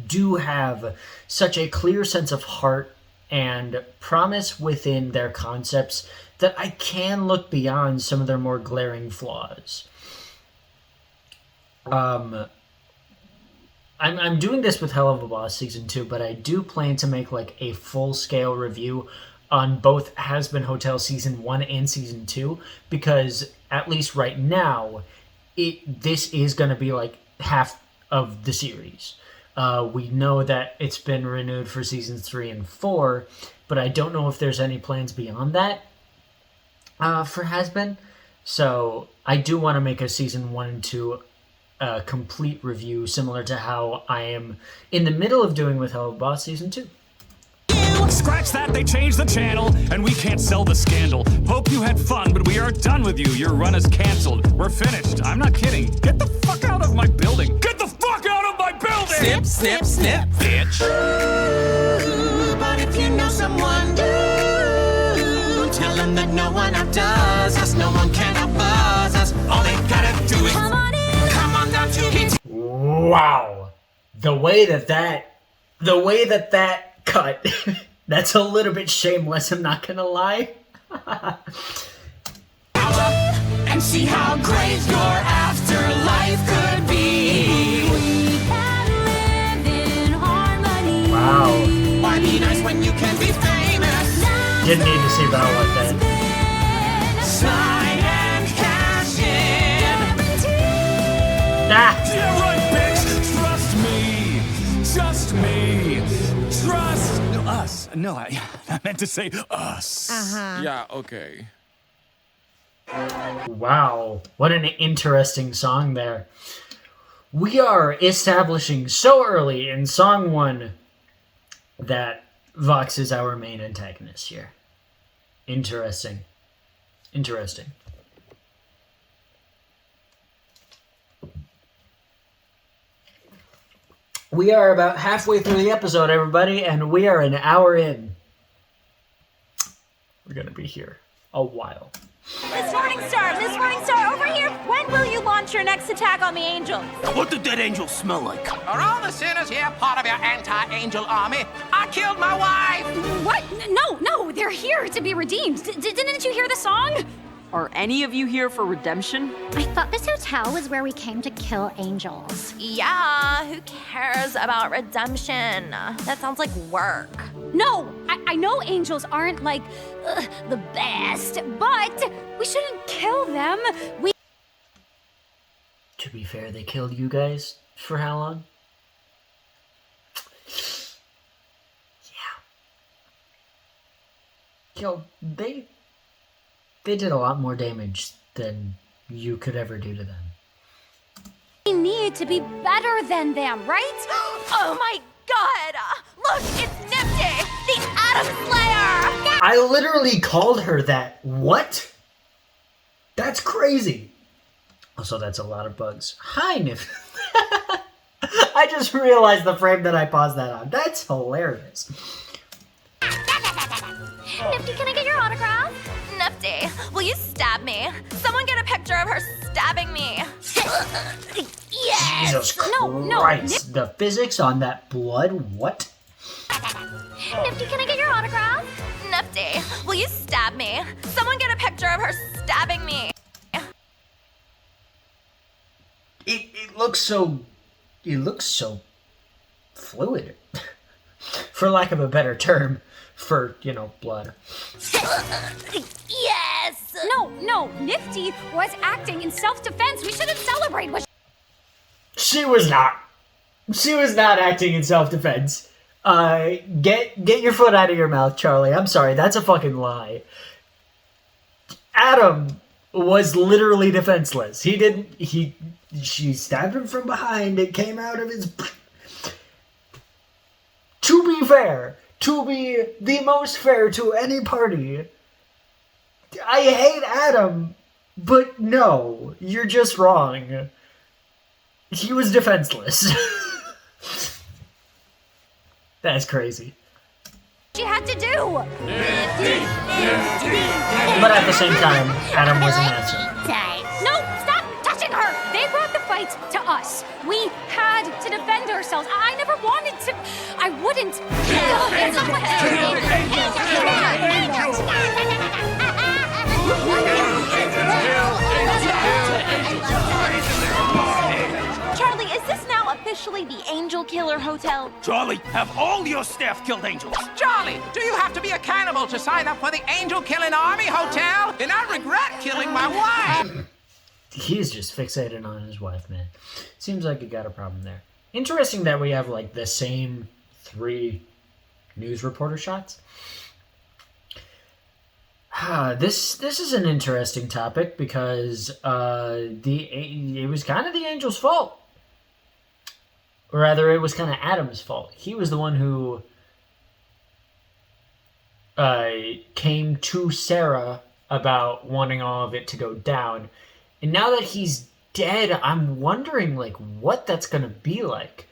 do have such a clear sense of heart and promise within their concepts that I can look beyond some of their more glaring flaws. I'm doing this with Hell of a Boss Season 2, but I do plan to make like a full-scale review on both Hazbin Hotel Season 1 and Season 2, because at least right now, this is going to be like half of the series. We know that it's been renewed for Seasons 3 and 4, but I don't know if there's any plans beyond that for Hazbin. So I do want to make a Season 1 and 2 complete review, similar to how I am in the middle of doing with Hello Boss Season 2. Scratch that, they changed the channel, and we can't sell the scandal. Hope you had fun, but we are done with you. Your run is canceled. We're finished. I'm not kidding. Get the fuck out of my building. Get the fuck out of my building! Snip, snip, snip, bitch. Ooh, but if you know someone, tell them that no one outdoes us, no one can outbuzz us. All they gotta do is come on down to me. Wow, the way that cut. That's a little bit shameless, I'm not gonna lie. And see how great your afterlife could be. We can live in harmony. Wow. Why be nice when you can be famous? Didn't need to see that like that. Sign and cash in. Yeah, right, bitch! Trust me! Just me! Trust us. No, I meant to say us. Yeah, okay. Wow, what an interesting song there. We are establishing so early in Song 1 that Vox is our main antagonist here. Interesting. Interesting. We are about halfway through the episode, everybody, and we are an hour in. We're going to be here a while. Miss Morningstar, over here. When will you launch your next attack on the Angels? What did that angel smell like? Are all the sinners here part of your anti-angel army? I killed my wife! What? No, they're here to be redeemed. Didn't you hear the song? Are any of you here for redemption? I thought this hotel was where we came to kill angels. Yeah, who cares about redemption? That sounds like work. No, I know angels aren't like the best, but we shouldn't kill them. To be fair, they killed you guys for how long? Yeah. Yo, they did a lot more damage than you could ever do to them. We need to be better than them, right? Oh my god! Look, it's Nifty, the Atom Slayer! I literally called her that. What? That's crazy. Also, that's a lot of bugs. Hi, Nif. I just realized the frame that I paused that on. That's hilarious. Nifty, can I get your autograph? Nifty, will you stab me? Someone get a picture of her stabbing me. Yes! Jesus Christ. The physics on that blood, what? Nifty, can I get your autograph? Nifty, will you stab me? Someone get a picture of her stabbing me. It looks so fluid, for lack of a better term, for, blood. Yes! No, Nifty was acting in self-defense. We shouldn't celebrate what She was not. She was not acting in self-defense. Get your foot out of your mouth, Charlie. I'm sorry, that's a fucking lie. Adam was literally defenseless. She stabbed him from behind. It came out of his... To be fair, to be the most fair to any party, I hate Adam, but no, you're just wrong. He was defenseless. That's crazy. she had to do. But at the same time, Adam was an answer. No, stop touching her. They brought the fight to us. We had to defend ourselves. I never wanted to. I wouldn't. Charlie, is this now officially actually the Angel Killer Hotel? Charlie, have all your staff killed angels. Charlie, do you have to be a cannibal to sign up for the Angel Killing Army Hotel? And I regret killing my wife. He's just fixated on his wife, man. Seems like he got a problem there. Interesting that we have like the same 3 news reporter shots. This is an interesting topic because it was kind of the Angel's fault. Or rather, it was kind of Adam's fault. He was the one who came to Sarah about wanting all of it to go down. And now that he's dead, I'm wondering like what that's going to be like.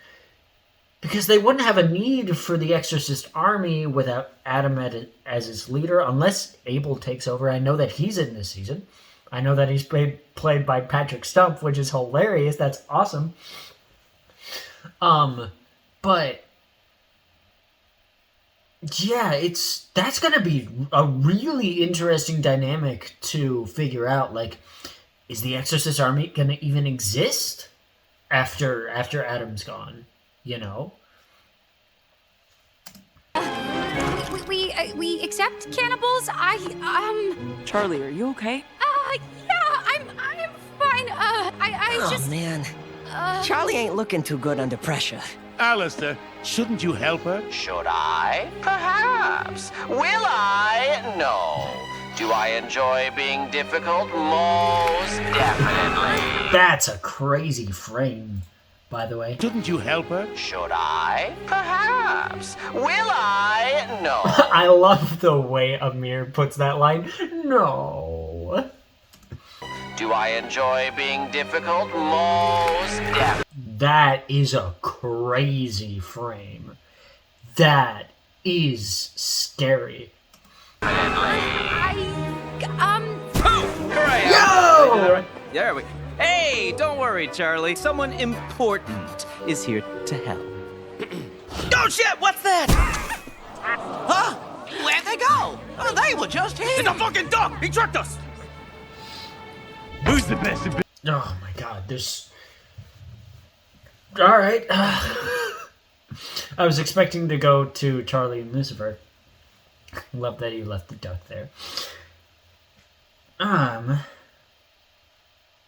Because they wouldn't have a need for the Exorcist army without Adam as its leader, unless Abel takes over. I know that he's in this season. I know that he's played by Patrick Stump, which is hilarious. That's awesome. But yeah, that's gonna be a really interesting dynamic to figure out. Like, is the Exorcist army gonna even exist after Adam's gone? You know? We accept cannibals. Charlie, are you okay? Yeah, I'm fine. I Oh, just... man. Charlie ain't looking too good under pressure. Alistair, shouldn't you help her? Should I? Perhaps. Will I? No. Do I enjoy being difficult? Most definitely. That's a crazy frame, by the way. Shouldn't you help her? Should I? Perhaps. Will I? No. I love the way Amir puts that line. No. Do I enjoy being difficult? Most definitely. That is a crazy frame. That is scary. Hooray! Yo! There we. Hey, don't worry, Charlie. Someone important is here to help. Oh shit, what's that? Huh? Where'd they go? Oh, they were just here. It's a fucking duck! He tricked us! Who's the best in Oh my god, there's... Alright. I was expecting to go to Charlie and Lucifer. Love that he left the duck there.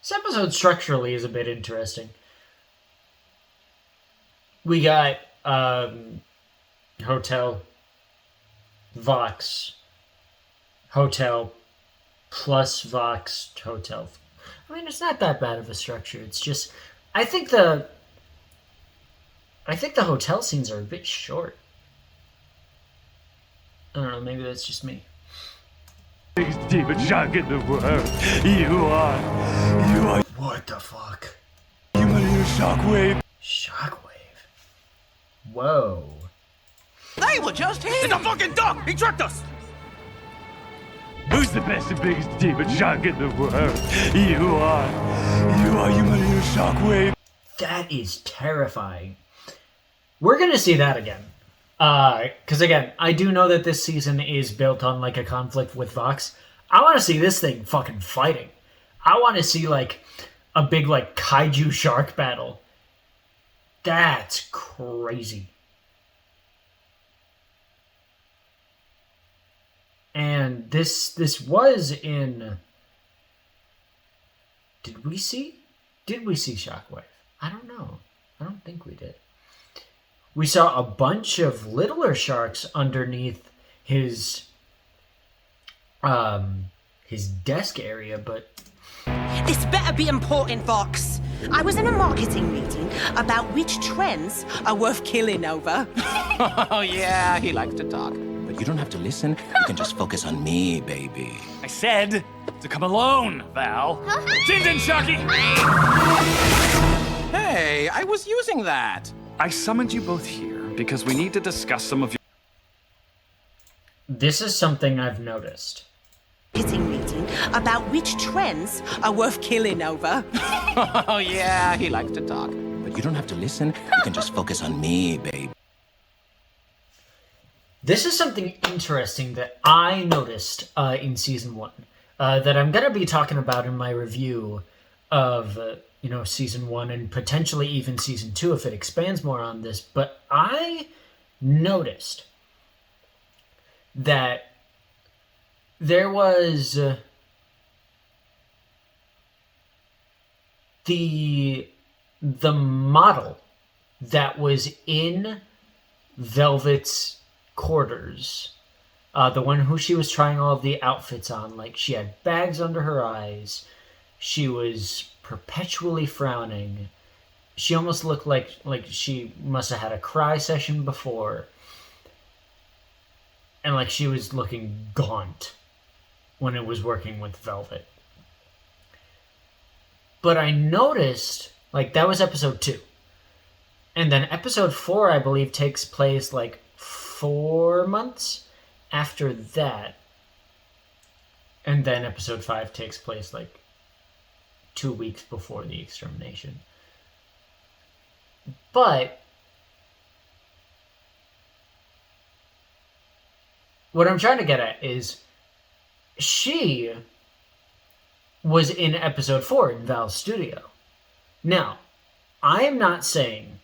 This episode structurally is a bit interesting. We got Hotel, Vox, Hotel, plus Vox, Hotel. I mean, it's not that bad of a structure. It's just, I think the hotel scenes are a bit short. I don't know, maybe that's just me. biggest demon shark in the world? You are. What the fuck? You want to use Shockwave? Shockwave? Whoa. They were just here. It's a fucking duck! He tricked us! Who's the best and biggest demon shark in the world? You are. You want to use Shockwave? That is terrifying. We're gonna see that again. Because again, I do know that this season is built on like a conflict with Vox. I want to see this thing fucking fighting. I want to see like a big like kaiju shark battle. That's crazy. And this was in... Did we see Shockwave? I don't know. I don't think we did. We saw a bunch of littler sharks underneath his desk area, but... This better be important, Fox. I was in a marketing meeting about which trends are worth killing over. Oh, yeah, he likes to talk. But you don't have to listen. You can just focus on me, baby. I said to come alone, Val. Jinjin Shocky! Hey, I was using that. I summoned you both here because we need to discuss some of your... This is something I've noticed. Marketing meeting about which trends are worth killing over. Oh, yeah, he likes to talk. But you don't have to listen. You can just focus on me, baby. This is something interesting that I noticed in Season 1 that I'm going to be talking about in my review of season 1 and potentially even season 2 if it expands more on this. But I noticed that there was the model that was in Velvet's quarters, the one who she was trying all of the outfits on. Like, she had bags under her eyes. She was perpetually frowning. She almost looked like she must have had a cry session before. And like she was looking gaunt when it was working with Velvet. But I noticed, like, that was episode 2. And then episode 4, I believe, takes place like 4 months after that. And then episode 5 takes place like 2 weeks before the extermination. But what I'm trying to get at is she was in episode 4 in Val's studio. Now, I am not saying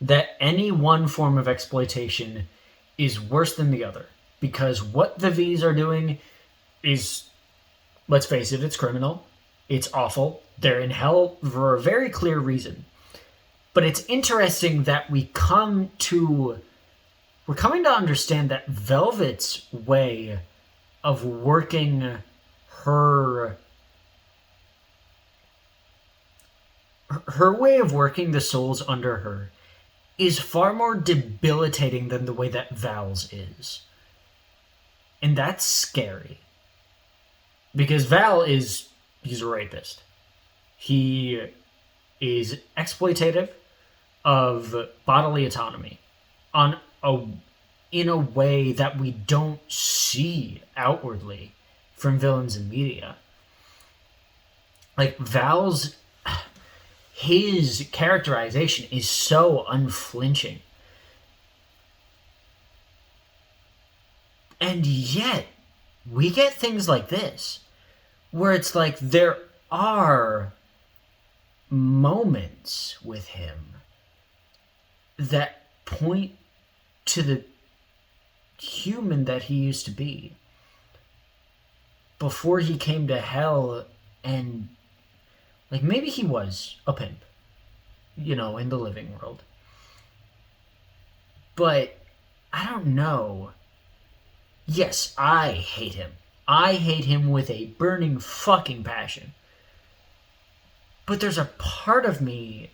that any one form of exploitation is worse than the other, because what the V's are doing is, let's face it, it's criminal. It's awful. They're in hell for a very clear reason. But it's interesting that we're coming to understand that Velvet's way of working her way of working the souls under her is far more debilitating than the way that Val's is. And that's scary. Because Val he's a rapist. He is exploitative of bodily autonomy in a way that we don't see outwardly from villains in media. Like, his characterization is so unflinching. And yet, we get things like this, where it's like there are moments with him that point to the human that he used to be before he came to hell. And like, maybe he was a pimp, in the living world, but I don't know. Yes, I hate him. I hate him with a burning fucking passion. But there's a part of me,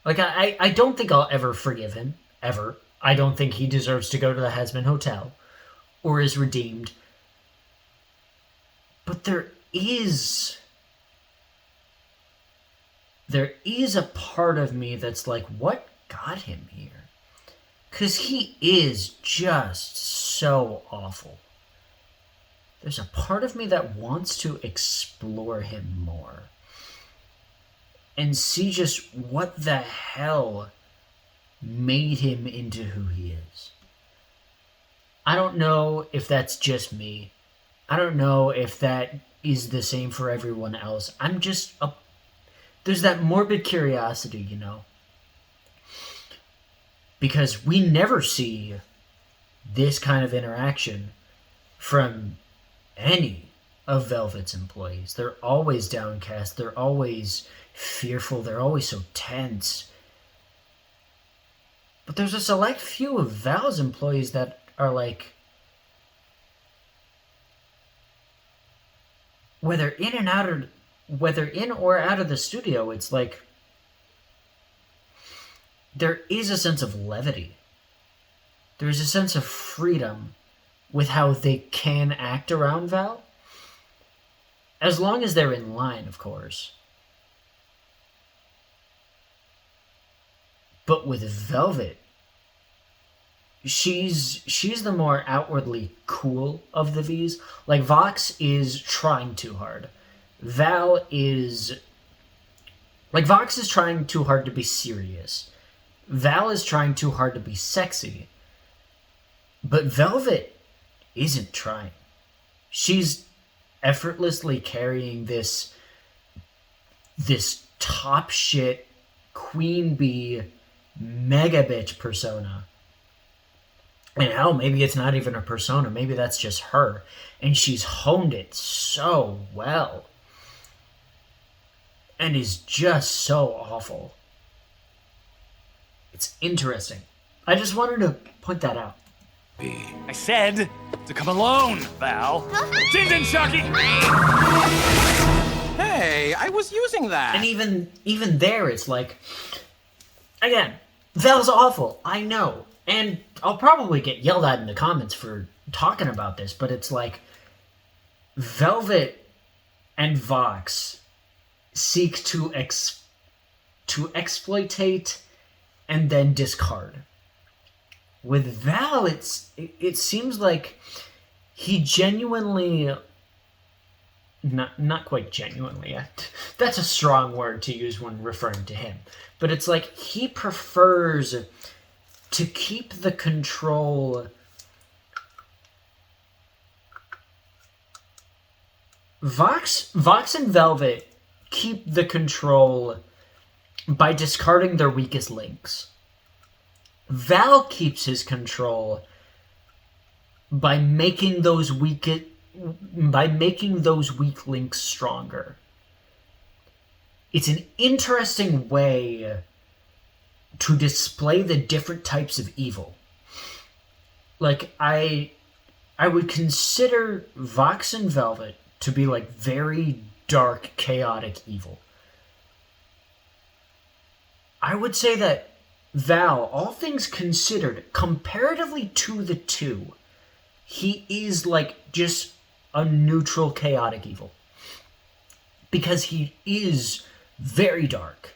like, I don't think I'll ever forgive him, ever. I don't think he deserves to go to the Hazbin Hotel or is redeemed. But there is a part of me that's like, what got him here? Because he is just so awful. There's a part of me that wants to explore him more and see just what the hell made him into who he is. I don't know if that's just me. I don't know if that is the same for everyone else. There's that morbid curiosity, Because we never see this kind of interaction from any of Velvet's employees. They're always downcast. They're always fearful. They're always so tense. But there's a select few of Val's employees that are like, whether in or out of the studio, it's like there is a sense of levity. There's a sense of freedom with how they can act around Val. As long as they're in line, of course. But with Velvet, she's the more outwardly cool of the V's. Like, Vox is trying too hard. Vox is trying too hard to be serious. Val is trying too hard to be sexy. But Velvet isn't trying. She's effortlessly carrying this top shit queen bee mega bitch persona. And hell, maybe it's not even a persona. Maybe that's just her. And she's honed it so well. And is just so awful. It's interesting. I just wanted to point that out. I said to come alone, Val. Jin Shocky! Hey, I was using that. And even there, it's like, again, Val's awful. I know. And I'll probably get yelled at in the comments for talking about this, but it's like Velvet and Vox seek to exploitate and then discard. With Val, it seems like he genuinely, not quite genuinely, that's a strong word to use when referring to him, but it's like he prefers to keep the control. Vox and Velvet keep the control by discarding their weakest links. Val keeps his control by making those weak links stronger. It's an interesting way to display the different types of evil. Like, I would consider Vox and Velvet to be like very dark, chaotic evil. I would say that Val, all things considered, comparatively to the two, he is like just a neutral, chaotic evil. Because he is very dark.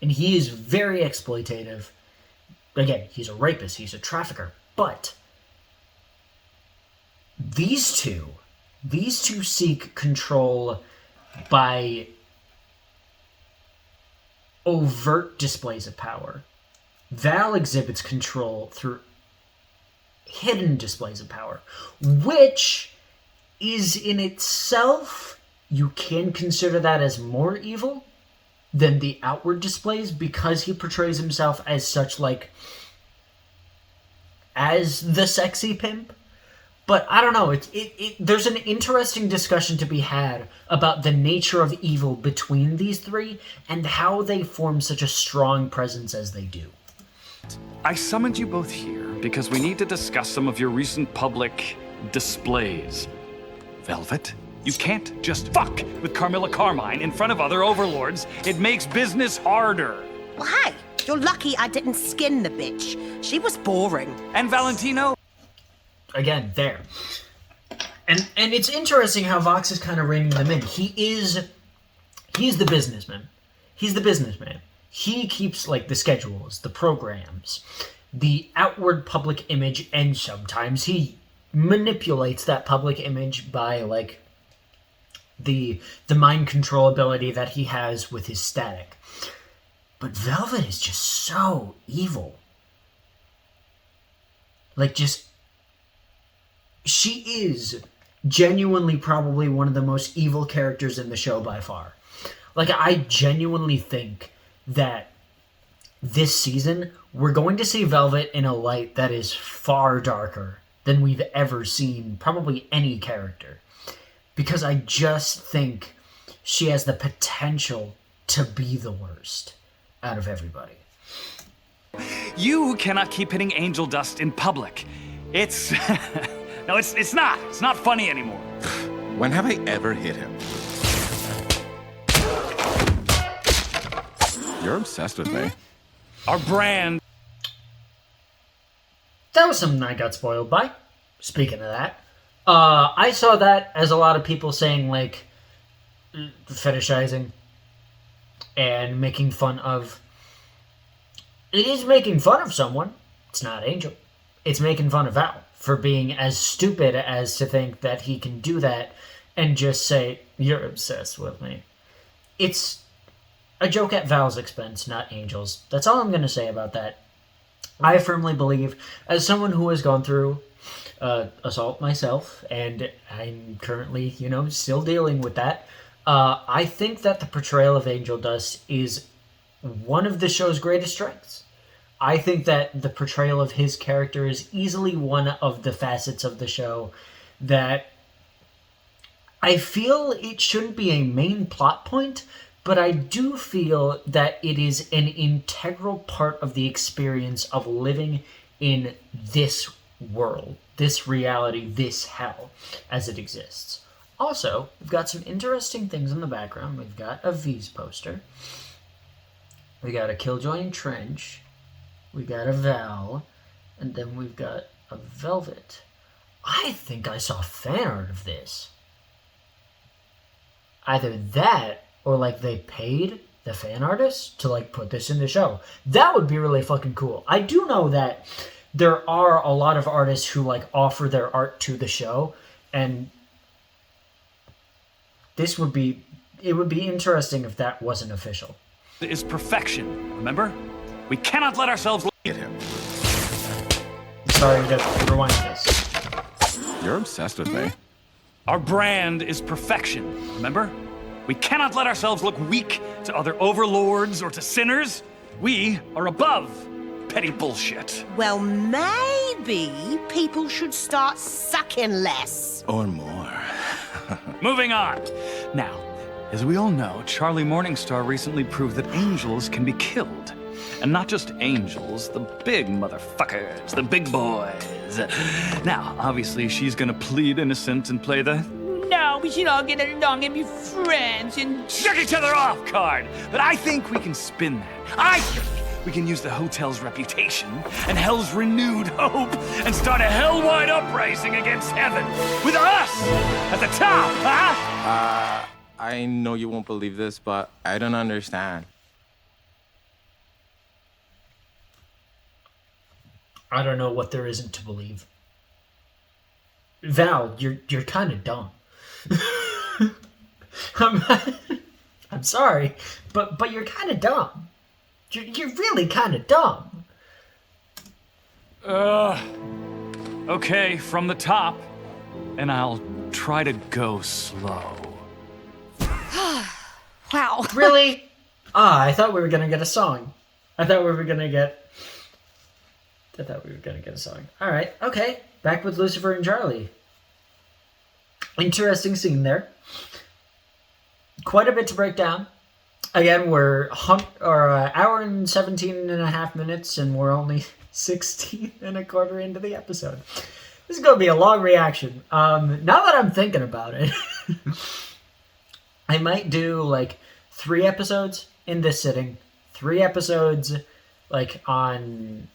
And he is very exploitative. Again, he's a rapist, he's a trafficker. But these two seek control by overt displays of power. Val exhibits control through hidden displays of power, which is in itself, you can consider that as more evil than the outward displays, because he portrays himself as such, like, as the sexy pimp. But I don't know, there's an interesting discussion to be had about the nature of evil between these three and how they form such a strong presence as they do. I summoned you both here because we need to discuss some of your recent public displays. Velvet, you can't just fuck with Carmilla Carmine in front of other overlords. It makes business harder. Well, hey, you're lucky I didn't skin the bitch. She was boring. And Valentino? Again, there. And it's interesting how Vox is kind of reining them in. He's the businessman. He's the businessman. He keeps, like, the schedules, the programs, the outward public image, and sometimes he manipulates that public image by, like, the mind control ability that he has with his static. But Velvet is just so evil. Like, just... She is genuinely probably one of the most evil characters in the show by far. Like, I genuinely think that this season, we're going to see Velvet in a light that is far darker than we've ever seen probably any character. Because I just think she has the potential to be the worst out of everybody. You cannot keep hitting angel dust in public. It's... No, it's not. It's not funny anymore. When have I ever hit him? You're obsessed with me. Our brand... That was something I got spoiled by. Speaking of that. I saw that as a lot of people saying, like, fetishizing and making fun of... It is making fun of someone. It's not Angel. It's making fun of Val for being as stupid as to think that he can do that and just say, you're obsessed with me. It's a joke at Val's expense, not Angel's. That's all I'm going to say about that. I firmly believe, as someone who has gone through assault myself, and I'm currently, still dealing with that. I think that the portrayal of Angel Dust is one of the show's greatest strengths. I think that the portrayal of his character is easily one of the facets of the show that I feel it shouldn't be a main plot point, but I do feel that it is an integral part of the experience of living in this world, this reality, this hell, as it exists. Also, we've got some interesting things in the background. We've got a V's poster. We got a Killjoy Trench. We got a Val. And then we've got a Velvet. I think I saw fan art of this. Either that, or like they paid the fan artist to like put this in the show. That would be really fucking cool. I do know that there are a lot of artists who like offer their art to the show, and it would be interesting if that wasn't official. Is perfection, remember? We cannot let ourselves look at him. Sorry to rewind this. You're obsessed with me. Our brand is perfection, remember? We cannot let ourselves look weak to other overlords or to sinners. We are above petty bullshit. Well, maybe people should start sucking less. Or more. Moving on. Now, as we all know, Charlie Morningstar recently proved that angels can be killed. And not just angels, the big motherfuckers, the big boys. Now, obviously, she's gonna plead innocent and play the "no, we should all get along and be friends and jerk each other off" card. But I think we can spin that. I think we can use the hotel's reputation and Hell's renewed hope and start a hell-wide uprising against heaven. With us at the top, huh? I know you won't believe this, but I don't understand. I don't know what there isn't to believe. Val, you're kind of dumb. I'm sorry, but you're kind of dumb. You're really kind of dumb. Okay, from the top, and I'll try to go slow. Wow. Really? I thought we were gonna get a song. I thought we were gonna get a song. All right, okay. Back with Lucifer and Charlie. Interesting scene there. Quite a bit to break down. Again, we're an hour and 17 and a half minutes, and we're only 16 and a quarter into the episode. This is going to be a long reaction. Now that I'm thinking about it, I might do like 3 episodes in this sitting, 3 episodes like on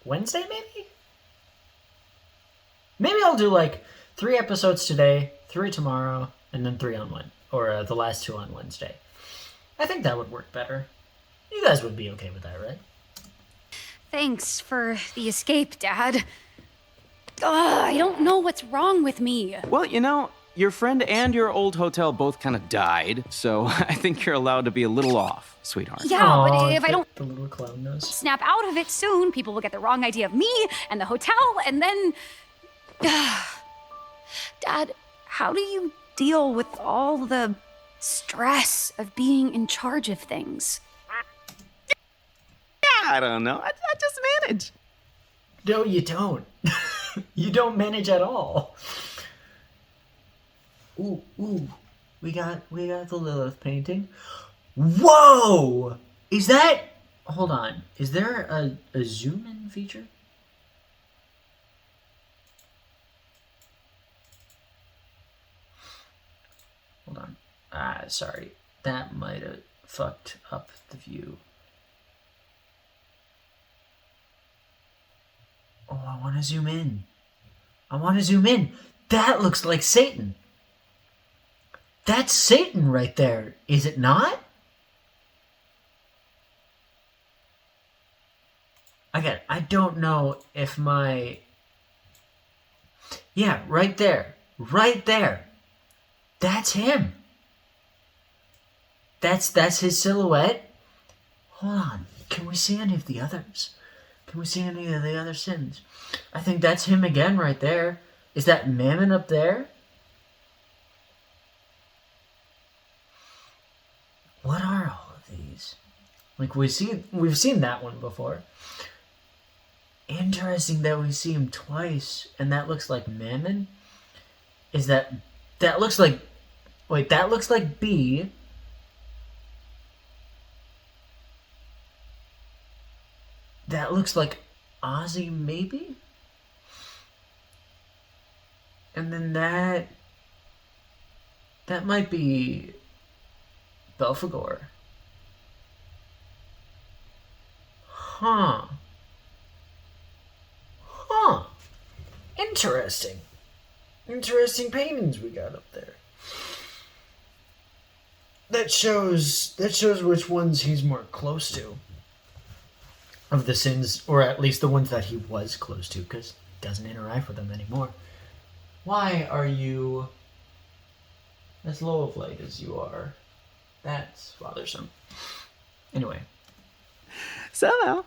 Wednesday, maybe? Maybe I'll do like 3 episodes today, 3 tomorrow, and then 3 on Wednesday, or the last 2 on Wednesday. I think that would work better. You guys would be okay with that, right? Thanks for the escape, Dad. I don't know what's wrong with me. Well, your friend and your old hotel both kind of died, so I think you're allowed to be a little off, sweetheart. Yeah, but if I don't the little clown nose. snap out of it soon, people will get the wrong idea of me and the hotel, and then... Dad, how do you deal with all the stress of being in charge of things? I don't know. I just manage. No, you don't. You don't manage at all. Ooh, we got the Lilith painting. Whoa! Is that... Hold on. Is there a zoom-in feature? Hold on. Sorry. That might have fucked up the view. Oh, I want to zoom in. That looks like Satan. That's Satan right there, is it not? Again, I don't know if my... Yeah, right there. That's him. That's his silhouette. Hold on, can we see any of the others? Can we see any of the other sins? I think that's him again right there. Is that Mammon up there? What are all of these? Like we've seen that one before. Interesting that we see him twice, and that looks like Mammon. Is that looks like? Wait, that looks like B. That looks like Ozzy, maybe. And then that might be Belphegor. Huh. Interesting. Interesting paintings we got up there. That shows which ones he's more close to. Of the sins, or at least the ones that he was close to, because he doesn't interact with them anymore. Why are you as low of light as you are? That's bothersome. Anyway. So,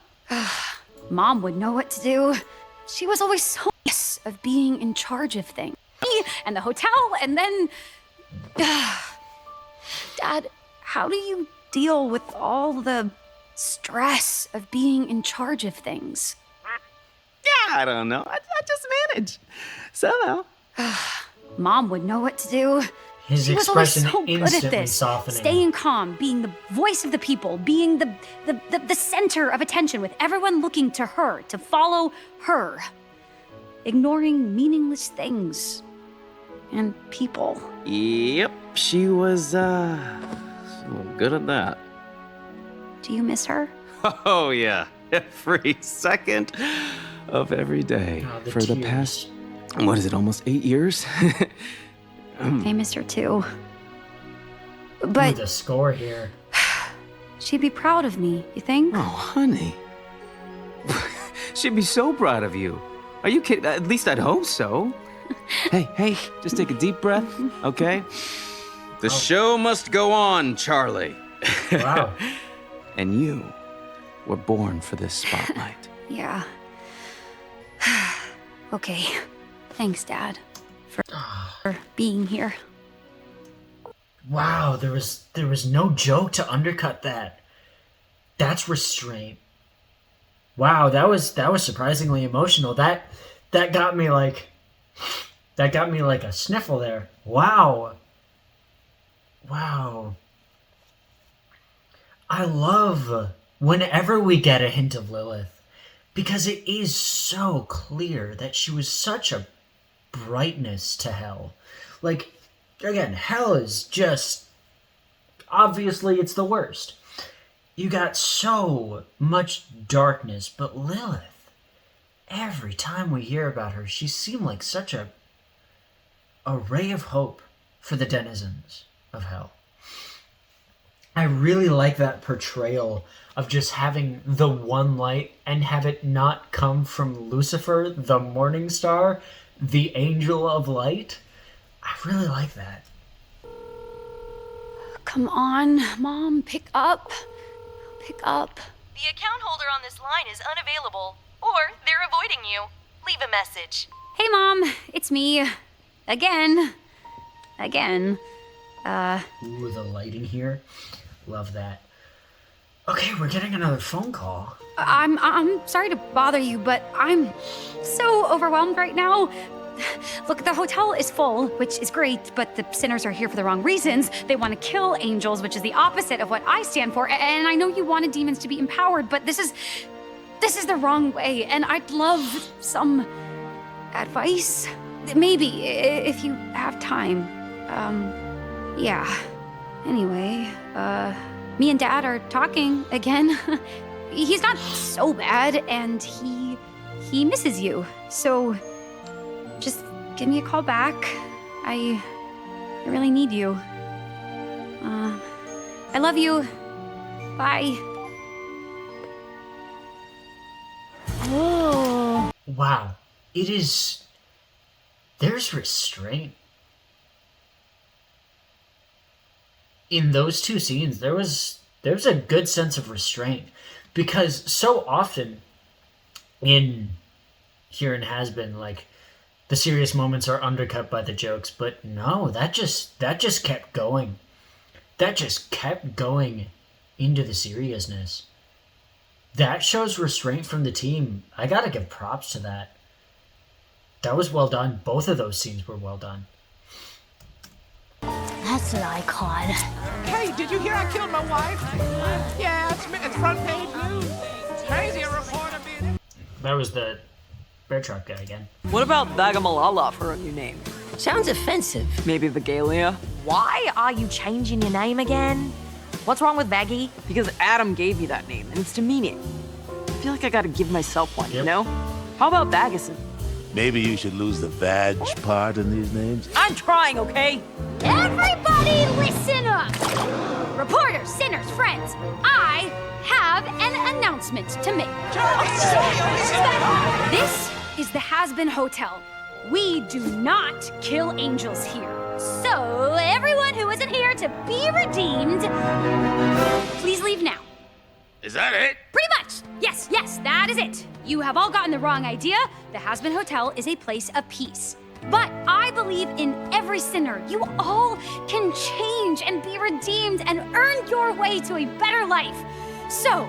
Mom would know what to do. She was always so of being in charge of things. Me and the hotel, and then... Dad, how do you deal with all the stress of being in charge of things? yeah, I don't know. I just manage. Somehow. Mom would know what to do. His she was always expression so good instantly at this. softening. Staying calm, being the voice of the people, being the center of attention with everyone looking to her, to follow her. Ignoring meaningless things. And people. Yep, she was, good at that. Do you miss her? Oh, yeah. Every second of every day. For the past, what is it, almost 8 years? I miss her too. Ooh, But the score here. she'd be proud of me, you think? Oh, honey. She'd be so proud of you. Are you kidding? At least I'd hope so. Hey, just take a deep breath, okay? The show must go on, Charlie. Wow. And you were born for this spotlight. Yeah. Okay. Thanks, Dad, for being here. Wow, there was no joke to undercut that. That's restraint. Wow, that was surprisingly emotional. That got me like a sniffle there. Wow. I love whenever we get a hint of Lilith, because it is so clear that she was such a brightness to hell. Like, again, hell is just, obviously it's the worst. You got so much darkness, but Lilith, every time we hear about her, she seemed like such a ray of hope for the denizens of hell. I really like that portrayal of just having the one light and have it not come from Lucifer, the morning star, the angel of light. I really like that. Come on, Mom, pick up. Pick up. The account holder on this line is unavailable, or they're avoiding you. Leave a message. Hey, Mom, it's me. Again. Ooh, the lighting here. Love that. Okay, we're getting another phone call. I'm sorry to bother you, but I'm so overwhelmed right now. Look, the hotel is full, which is great, but the sinners are here for the wrong reasons. They want to kill angels, which is the opposite of what I stand for. And I know you wanted demons to be empowered, but this is the wrong way. And I'd love some advice. Maybe, if you have time. Yeah. Anyway, me and Dad are talking again. He's not so bad, and he misses you. So just give me a call back. I really need you. I love you. Bye. Oh. Wow. There's restraint. In those two scenes, there's a good sense of restraint, because so often in here in Hazbin, like the serious moments are undercut by the jokes, but no, that just kept going. That just kept going into the seriousness. That shows restraint from the team. I gotta give props to that. That was well done. Both of those scenes were well done. That's an icon. Hey, did you hear I killed my wife? Yeah, it's front page news. Crazy, a reporter being... That was the bear truck guy again. What about Bagamalala for a new name? Sounds offensive. Maybe Vigalia? Why are you changing your name again? What's wrong with Baggy? Because Adam gave me that name, and it's demeaning. I feel like I gotta give myself one, you know? How about Baggeson? Maybe you should lose the vag part in these names. I'm trying, okay? Everybody listen up! Reporters, sinners, friends, I have an announcement to make. This is the Hazbin Hotel. We do not kill angels here. So, everyone who isn't here to be redeemed, please leave now. Is that it? Pretty much. Yes, that is it. You have all gotten the wrong idea. The Hazbin Hotel is a place of peace. But I believe in every sinner. You all can change and be redeemed and earn your way to a better life. So,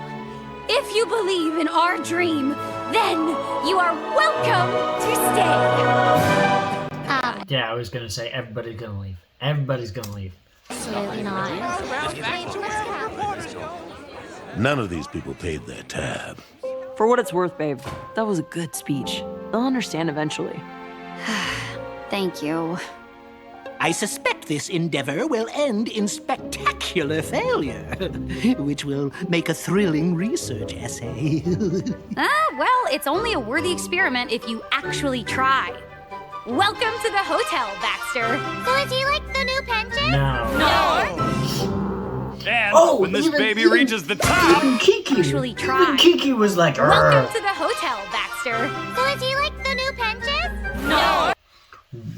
if you believe in our dream, then you are welcome to stay. Yeah, I was gonna say everybody's gonna leave. Everybody's gonna leave. Absolutely not. None of these people paid their tab. For what it's worth, babe, that was a good speech. They'll understand eventually. Thank you. I suspect this endeavor will end in spectacular failure, which will make a thrilling research essay. Well, it's only a worthy experiment if you actually try. Welcome to the hotel, Baxter. So is he like the new pension? No. And when this baby reaches the top... Even Kiki. Actually try. Even Kiki was like, Welcome to the hotel, Baxter. So is he like the new pension? No.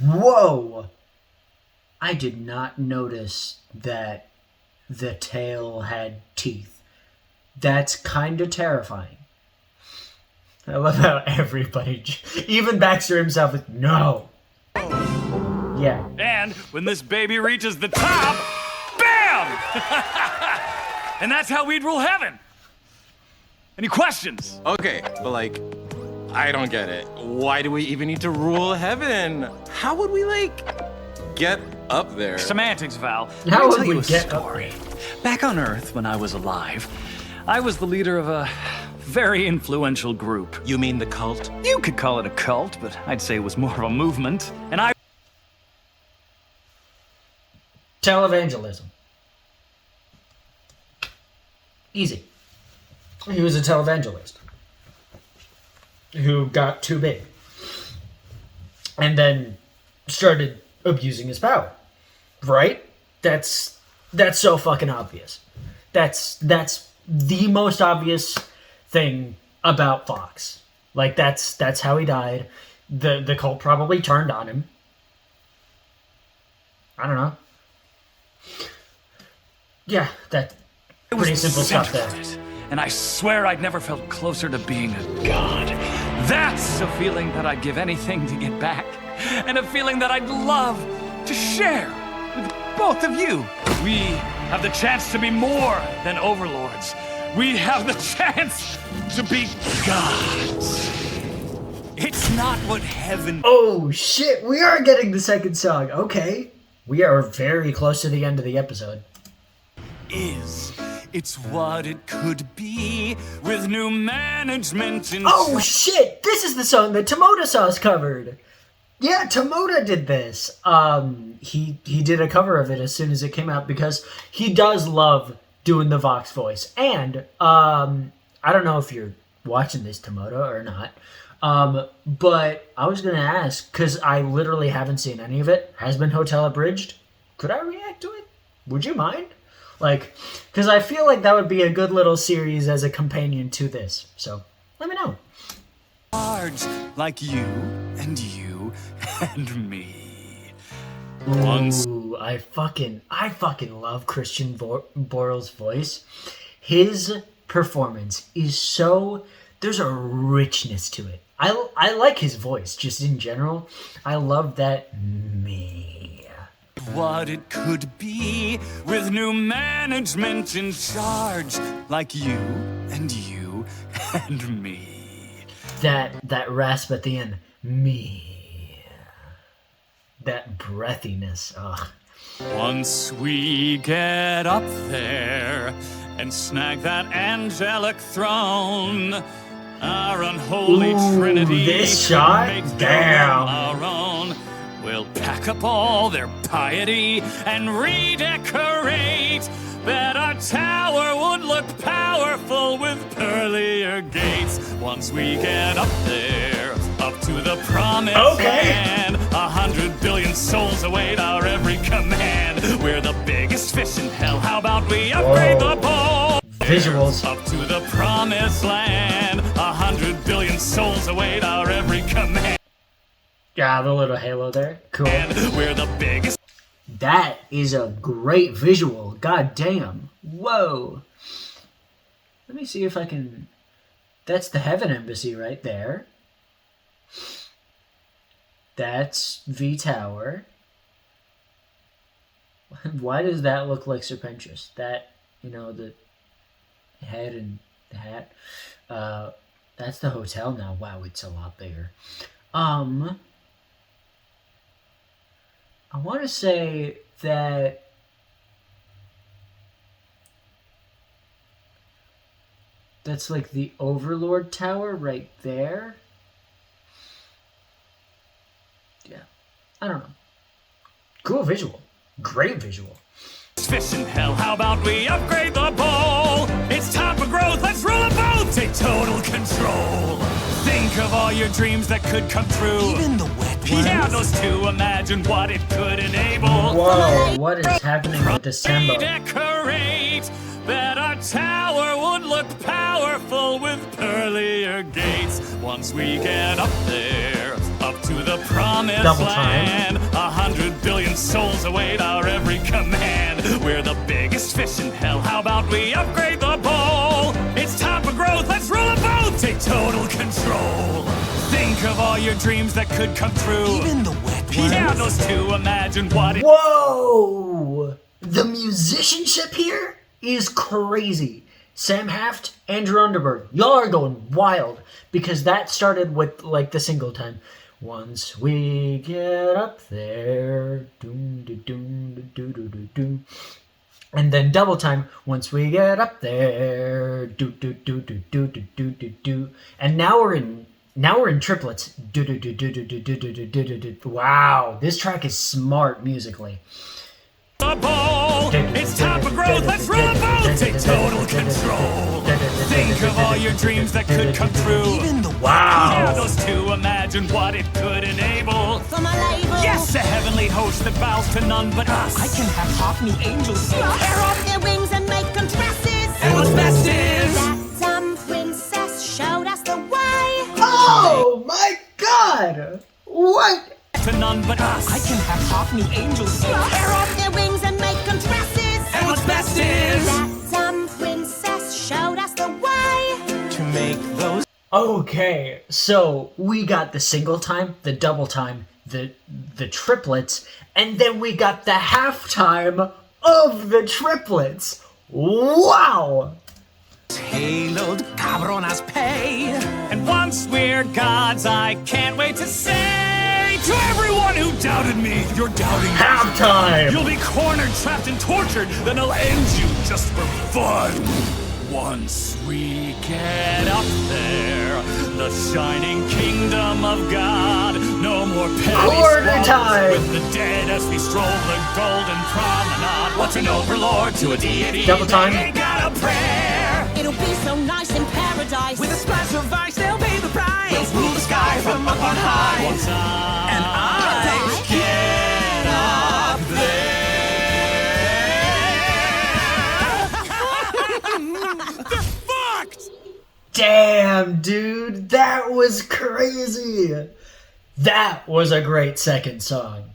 Whoa! I did not notice that the tail had teeth. That's kind of terrifying. I love how everybody, even Baxter himself, is no. Yeah. And when this baby reaches the top, BAM! And that's how we'd rule heaven. Any questions? Okay, but like, I don't get it. Why do we even need to rule heaven? How would we, like, get up there? Semantics, Val. How Let me would tell you we a get story. Back on Earth, when I was alive, I was the leader of a very influential group. You mean the cult? You could call it a cult, but I'd say it was more of a movement. And I... Televangelism. Easy. He was a televangelist who got too big and then started abusing his power. Right? That's so fucking obvious. That's the most obvious thing about Fox. Like that's how he died. The cult probably turned on him. I don't know. Yeah, that pretty simple stuff there. And I swear I'd never felt closer to being a god. That's a feeling that I'd give anything to get back. And a feeling that I'd love to share with both of you. We have the chance to be more than overlords. We have the chance to be gods. It's not what heaven... Oh, shit. We are getting the second song. Okay. We are very close to the end of the episode. It's what it could be with new management in... Oh, shit. This is the song that Tomoda Sauce covered. Yeah, Tomoda did this. He did a cover of it as soon as it came out because he does love doing the Vox voice. And I don't know if you're watching this, Tomoda, or not. But I was going to ask, because I literally haven't seen any of it. Hazbin Hotel Abridged. Could I react to it? Would you mind? Like, because I feel like that would be a good little series as a companion to this. So, let me know. Cards like you and me. Ooh, I fucking love Christian Borle's voice. His performance is so there's a richness to it. I like his voice, just in general. I love that me. What it could be with new management in charge, like you and me. That rasp at the end, me. That breathiness, ugh. Once we get up there and snag that angelic throne, our unholy trinity this could shot? make them Damn. our own. We'll pack up all their piety and redecorate. Bet our tower would look powerful with pearlier gates. Once we get up there, up to the promised land, 100 billion souls await our every command. We're the biggest fish in hell. How about we upgrade the bowl? Visuals. Up to the promised land, 100 billion souls await our every command. Yeah, the little halo there. Cool. We're the biggest. That is a great visual. God damn. Whoa. Let me see if I can... That's the Heaven Embassy right there. That's V-Tower. Why does that look like Sir Pentious? That, you know, the head and the hat. That's the hotel now. Wow, it's a lot bigger. I want to say that that's like the Overlord Tower right there. Yeah, I don't know. Cool visual. Great visual. Fish in hell, how about we upgrade the bowl? It's time for growth, let's rule them both! Take total control. Think of all your dreams that could come true. Even the wet ones. Yeah, those two, imagine what it could enable. Whoa, what is happening with this tempo? Decorate, that our tower would look powerful with pearlier gates. Once we get up there, up to the promised land, 100 billion souls await our every command. We're the biggest fish in hell. How about we upgrade the bowl? It's time for growth. Let's rule them both. Take total control. Think of all your dreams that could come true. Even the wet ones. Yeah, those two. Imagine what it. Whoa! The musicianship here is crazy. Sam Haft, Andrew Underberg, y'all are going wild because that started with like the single time. Once we get up there, doom, doom, doom, doom, doom, doom, doom. And then double time. Once we get up there, do do do do do do do do do. And now we're in triplets. Do do do do do do do do do do do. Wow, this track is smart musically. The ball. It's time for growth. Let's rule them both. Take total control. Think of all your dreams that could come true. Even the wow. Yeah, those two. Imagine what it could enable. For my label. Yes, a heavenly host that bows to none but us. I can have half me angels. Tear off their wings and make them dresses. And what's best is That princess showed us the way. Oh my god! What? To none but us. I can have half me angels. Tear off their wings and make them dresses. And what's best is That princess showed us the way. To make those. Okay, so we got the single time, the double time, the triplets, and then we got the halftime of the triplets. Wow! Haloed cabronas pay. And once we're gods, I can't wait to say to everyone who doubted me, you're doubting me. Halftime! You'll be cornered, trapped, and tortured, then I'll end you just for fun. Once we get up there, the shining kingdom of God, no more petty Quarter squabbles time. with the dead as we stroll the golden promenade. What's an overlord to a deity? Double time. They ain't got a prayer. It'll be so nice in paradise. With a splash of ice, they'll pay the price. We'll rule the sky from up on high. Once I get up there. They're fucked! Damn, dude, that was crazy. That was a great second song.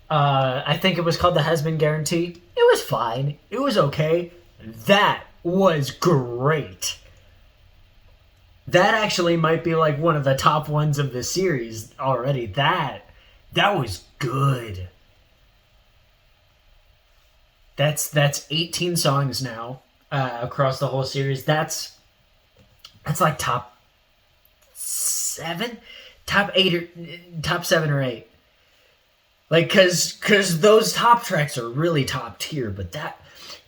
I think it was called the Hazbin Guarantee. It was fine. It was okay. That was great. That actually might be like one of the top ones of the series already. That was good. That's 18 songs now across the whole series. That's like top 7, top 8 or top 7 or 8. Like cuz those top tracks are really top tier, but that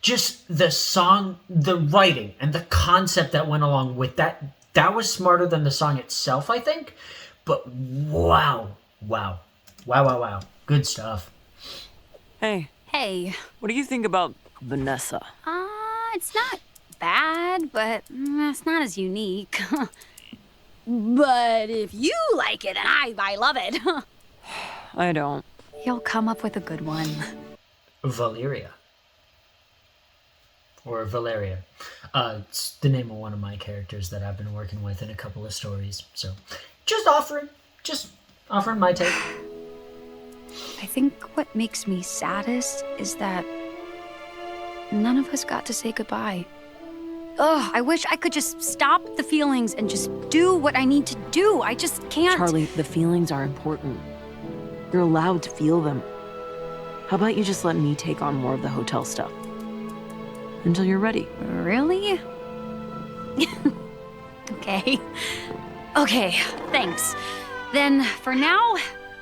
just the song, the writing and the concept that went along with that was smarter than the song itself, I think. But wow. Good stuff. Hey. Hey. What do you think about Vanessa? It's not bad, but it's not as unique. But if you like it, and I love it. I don't. You'll come up with a good one. Valeria. Or Valeria. It's the name of one of my characters that I've been working with in a couple of stories. So, just offering my take. I think what makes me saddest is that none of us got to say goodbye. Ugh, I wish I could just stop the feelings and just do what I need to do. I just can't. Charlie, the feelings are important. You're allowed to feel them. How about you just let me take on more of the hotel stuff? Until you're ready. Really? Okay. Okay, thanks. Then, for now,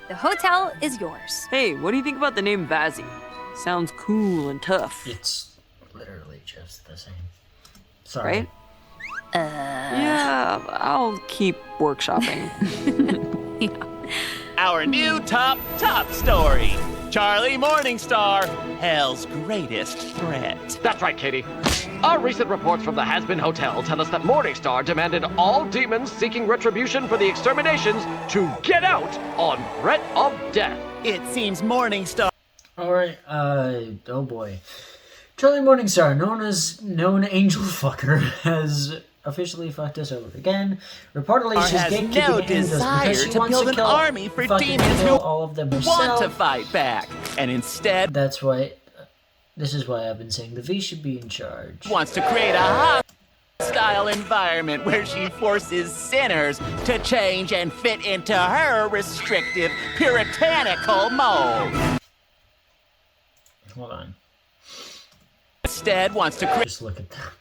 the hotel is yours. Hey, what do you think about the name Vazzy? Sounds cool and tough. It's literally just the same. Sorry. Right? Yeah, I'll keep workshopping. Our new top story. Charlie Morningstar, hell's greatest threat. That's right, Katie. Our recent reports from the Hazbin Hotel tell us that Morningstar demanded all demons seeking retribution for the exterminations to get out on threat of death. It seems Morningstar... Alright, oh boy. Charlie Morningstar, known angel fucker, has officially fucked us over again. Reportedly, she's gatekeeping no angels desire because she to wants build to an kill army for fucking demons kill who all of them want herself. to fight back, and instead... That's why... This is why I've been saying the V should be in charge. ...wants to create a hostile environment where she forces sinners to change and fit into her restrictive, puritanical mold. Hold on. Instead wants to Just look at that.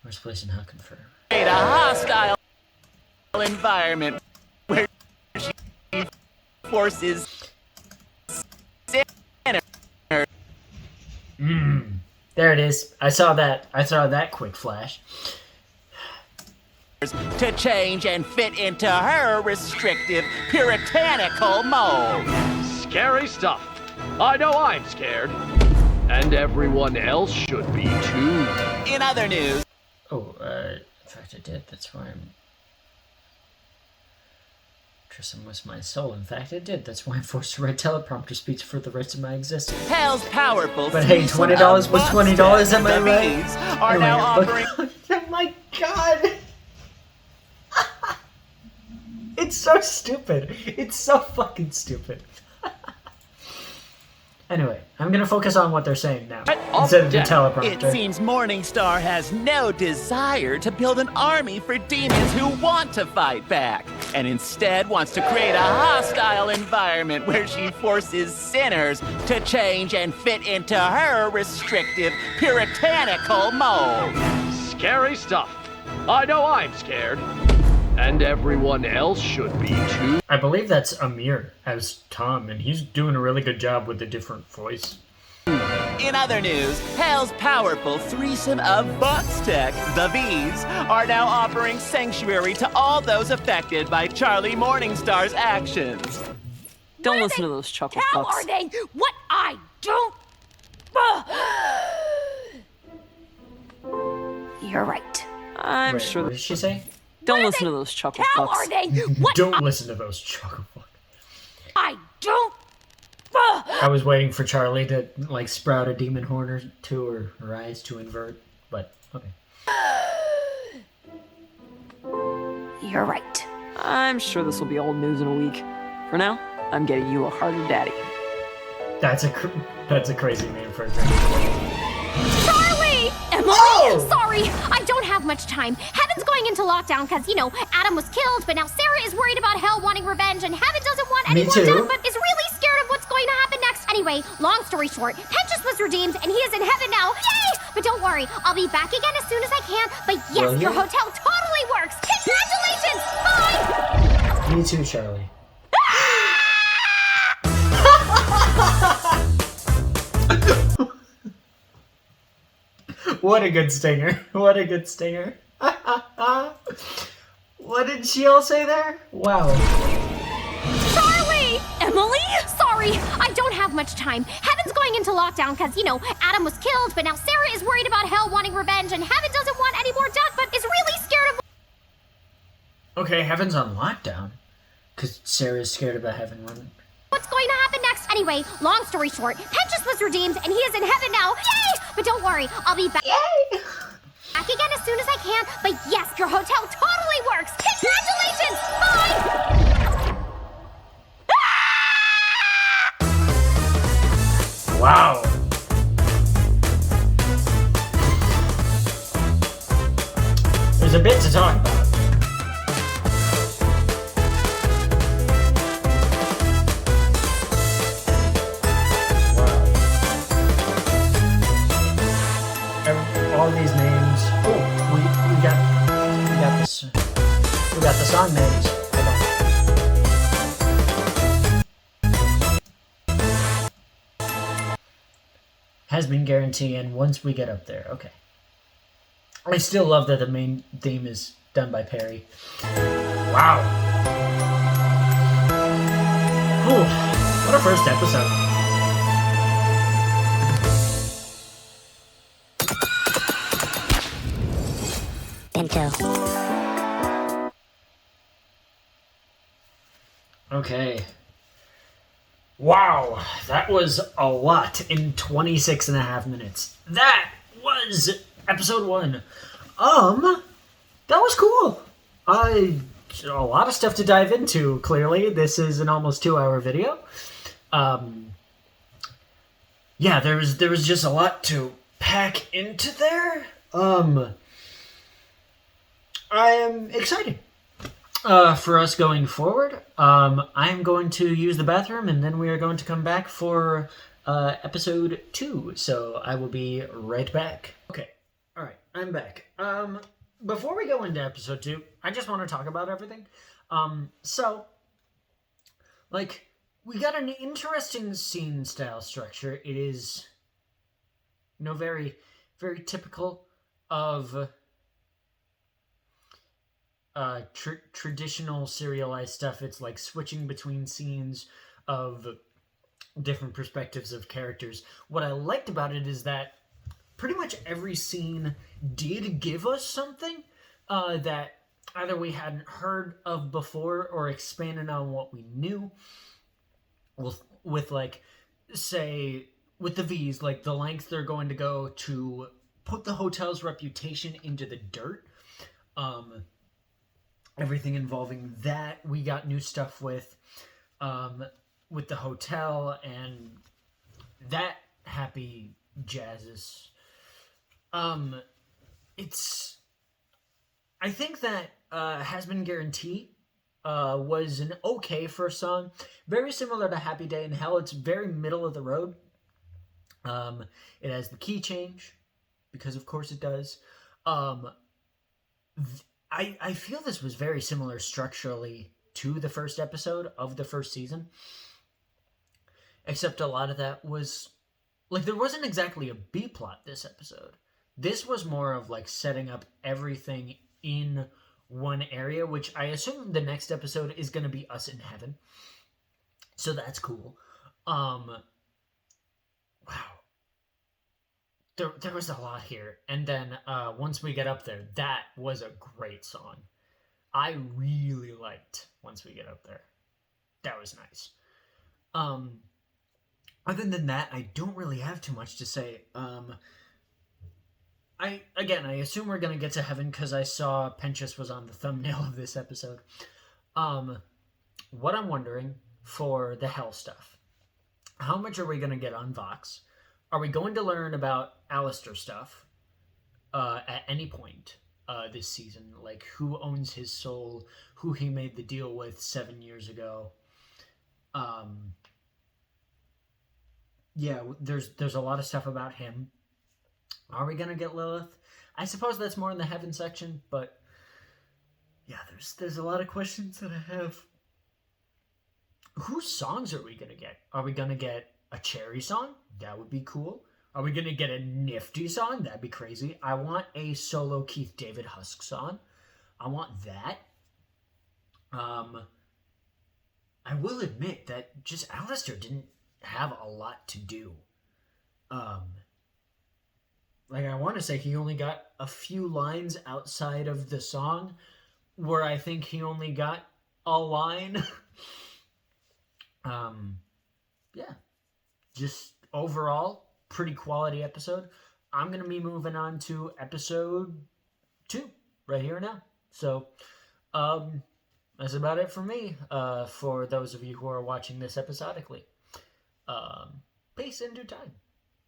Where's place and how confirm? Create a hostile environment where she forces sinners There it is. I saw that quick flash. to change and fit into her restrictive, puritanical mold. Scary stuff. I know I'm scared. And everyone else should be too. In other news... Oh, in fact I did. That's why I'm... Tristan was my soul. In fact I did. That's why I'm forced to write teleprompter speech for the rest of my existence. Hell's powerful. But hey, $20 was $20, am I right? Are now offering... Oh my god! It's so stupid. It's so fucking stupid. Anyway, I'm gonna focus on what they're saying now, instead of the teleprompter. It seems Morningstar has no desire to build an army for demons who want to fight back, and instead wants to create a hostile environment where she forces sinners to change and fit into her restrictive, puritanical mold. Scary stuff. I know I'm scared. And everyone else should be too. I believe that's Amir as Tom, and he's doing a really good job with a different voice. In other news, Hell's powerful threesome of Box Tech, the V's, are now offering sanctuary to all those affected by Charlie Morningstar's actions. Don't listen to those chuckle How fucks. are they? What I don't... You're right. I'm Wait, sure... What did she say? Don't listen to those chuckle How fucks. are they? What Don't listen to those chuckle fucks. I don't... I was waiting for Charlie to, like, sprout a demon horn or two, or her eyes to invert, but, okay. You're right. I'm sure this will be old news in a week. For now, I'm getting you a harder daddy. That's a crazy name for a drink. Charlie! Emily! Sorry, I don't have much time. Heaven's going into lockdown because, Adam was killed, but now Sarah is worried about Hell wanting revenge, and Heaven doesn't want any Me more too. death, but is really scared of what's going to happen next. Anyway, long story short, Pentious was redeemed, and he is in heaven now. Yay! But don't worry, I'll be back again as soon as I can. But yes, Will your you? hotel totally works. Congratulations! Bye! Me too, Charlie. What a good stinger. What a good stinger. What did she all say there? Wow. Charlie! Emily? Sorry, I don't have much time. Heaven's going into lockdown because, Adam was killed, but now Sarah is worried about Hell wanting revenge, and Heaven doesn't want any more death, but is really scared of... Okay, Heaven's on lockdown. Because Sarah's scared about Heaven running. What's going to happen next? Anyway, long story short, Pentious was redeemed, and he is in heaven now. Yay! But don't worry, I'll be back. Yay! Back again as soon as I can. But yes, your hotel totally works. Congratulations! Bye! Wow. There's a bit to talk about. All these names. Oh, we got this. We got the song names. Hazbin guarantee, and once we get up there, okay. I still love that the main theme is done by Perry. Wow. Whew, what a first episode. Okay. Wow, that was a lot in 26 and a half minutes. That was episode 1. That was cool. A lot of stuff to dive into, clearly. This is an almost 2-hour video. Yeah, there was just a lot to pack into there. I am excited for us going forward. I'm going to use the bathroom, and then we are going to come back for episode 2. So I will be right back. Okay, all right, I'm back. Before we go into episode 2, I just want to talk about everything. We got an interesting scene style structure. It is, very, very typical of traditional serialized stuff. It's like switching between scenes of different perspectives of characters. What I liked about it is that pretty much every scene did give us something that either we hadn't heard of before or expanded on what we knew. With like, say, with the V's, like the length they're going to go to put the hotel's reputation into the dirt. Everything involving that, we got new stuff with the hotel and that happy jazzes. I think that Hazbin Guarantee was an okay first song. Very similar to Happy Day in Hell. It's very middle of the road. It has the key change, because of course it does. I feel this was very similar structurally to the first episode of the first season. Except a lot of that was... there wasn't exactly a B-plot this episode. This was more of, setting up everything in one area, which I assume the next episode is going to be us in heaven. So that's cool. Wow. There was a lot here. And then once we get up there, that was a great song. I really liked Once We Get Up There. That was nice. Other than that, I don't really have too much to say. I assume we're going to get to heaven because I saw Pentious was on the thumbnail of this episode. What I'm wondering for the hell stuff, how much are we going to get on Vox? Are we going to learn about Alistair stuff? at any point this season. Like, who owns his soul, who he made the deal with 7 years ago. Yeah, there's a lot of stuff about him. Are we gonna get Lilith? I suppose that's more in the heaven section, but yeah, there's a lot of questions that I have. Whose songs are we gonna get? Are we gonna get a Cherry song? That would be cool. Are we gonna get a Nifty song? That'd be crazy. I want a solo Keith David Husk song. I want that. I will admit that just Alistair didn't have a lot to do. Like, I want to say he only got a few lines outside of the song, where I think he only got a line. Yeah. Just overall, pretty quality episode. I'm going to be moving on to episode 2 right here and now. So, that's about it for me, for those of you who are watching this episodically. Peace in due time.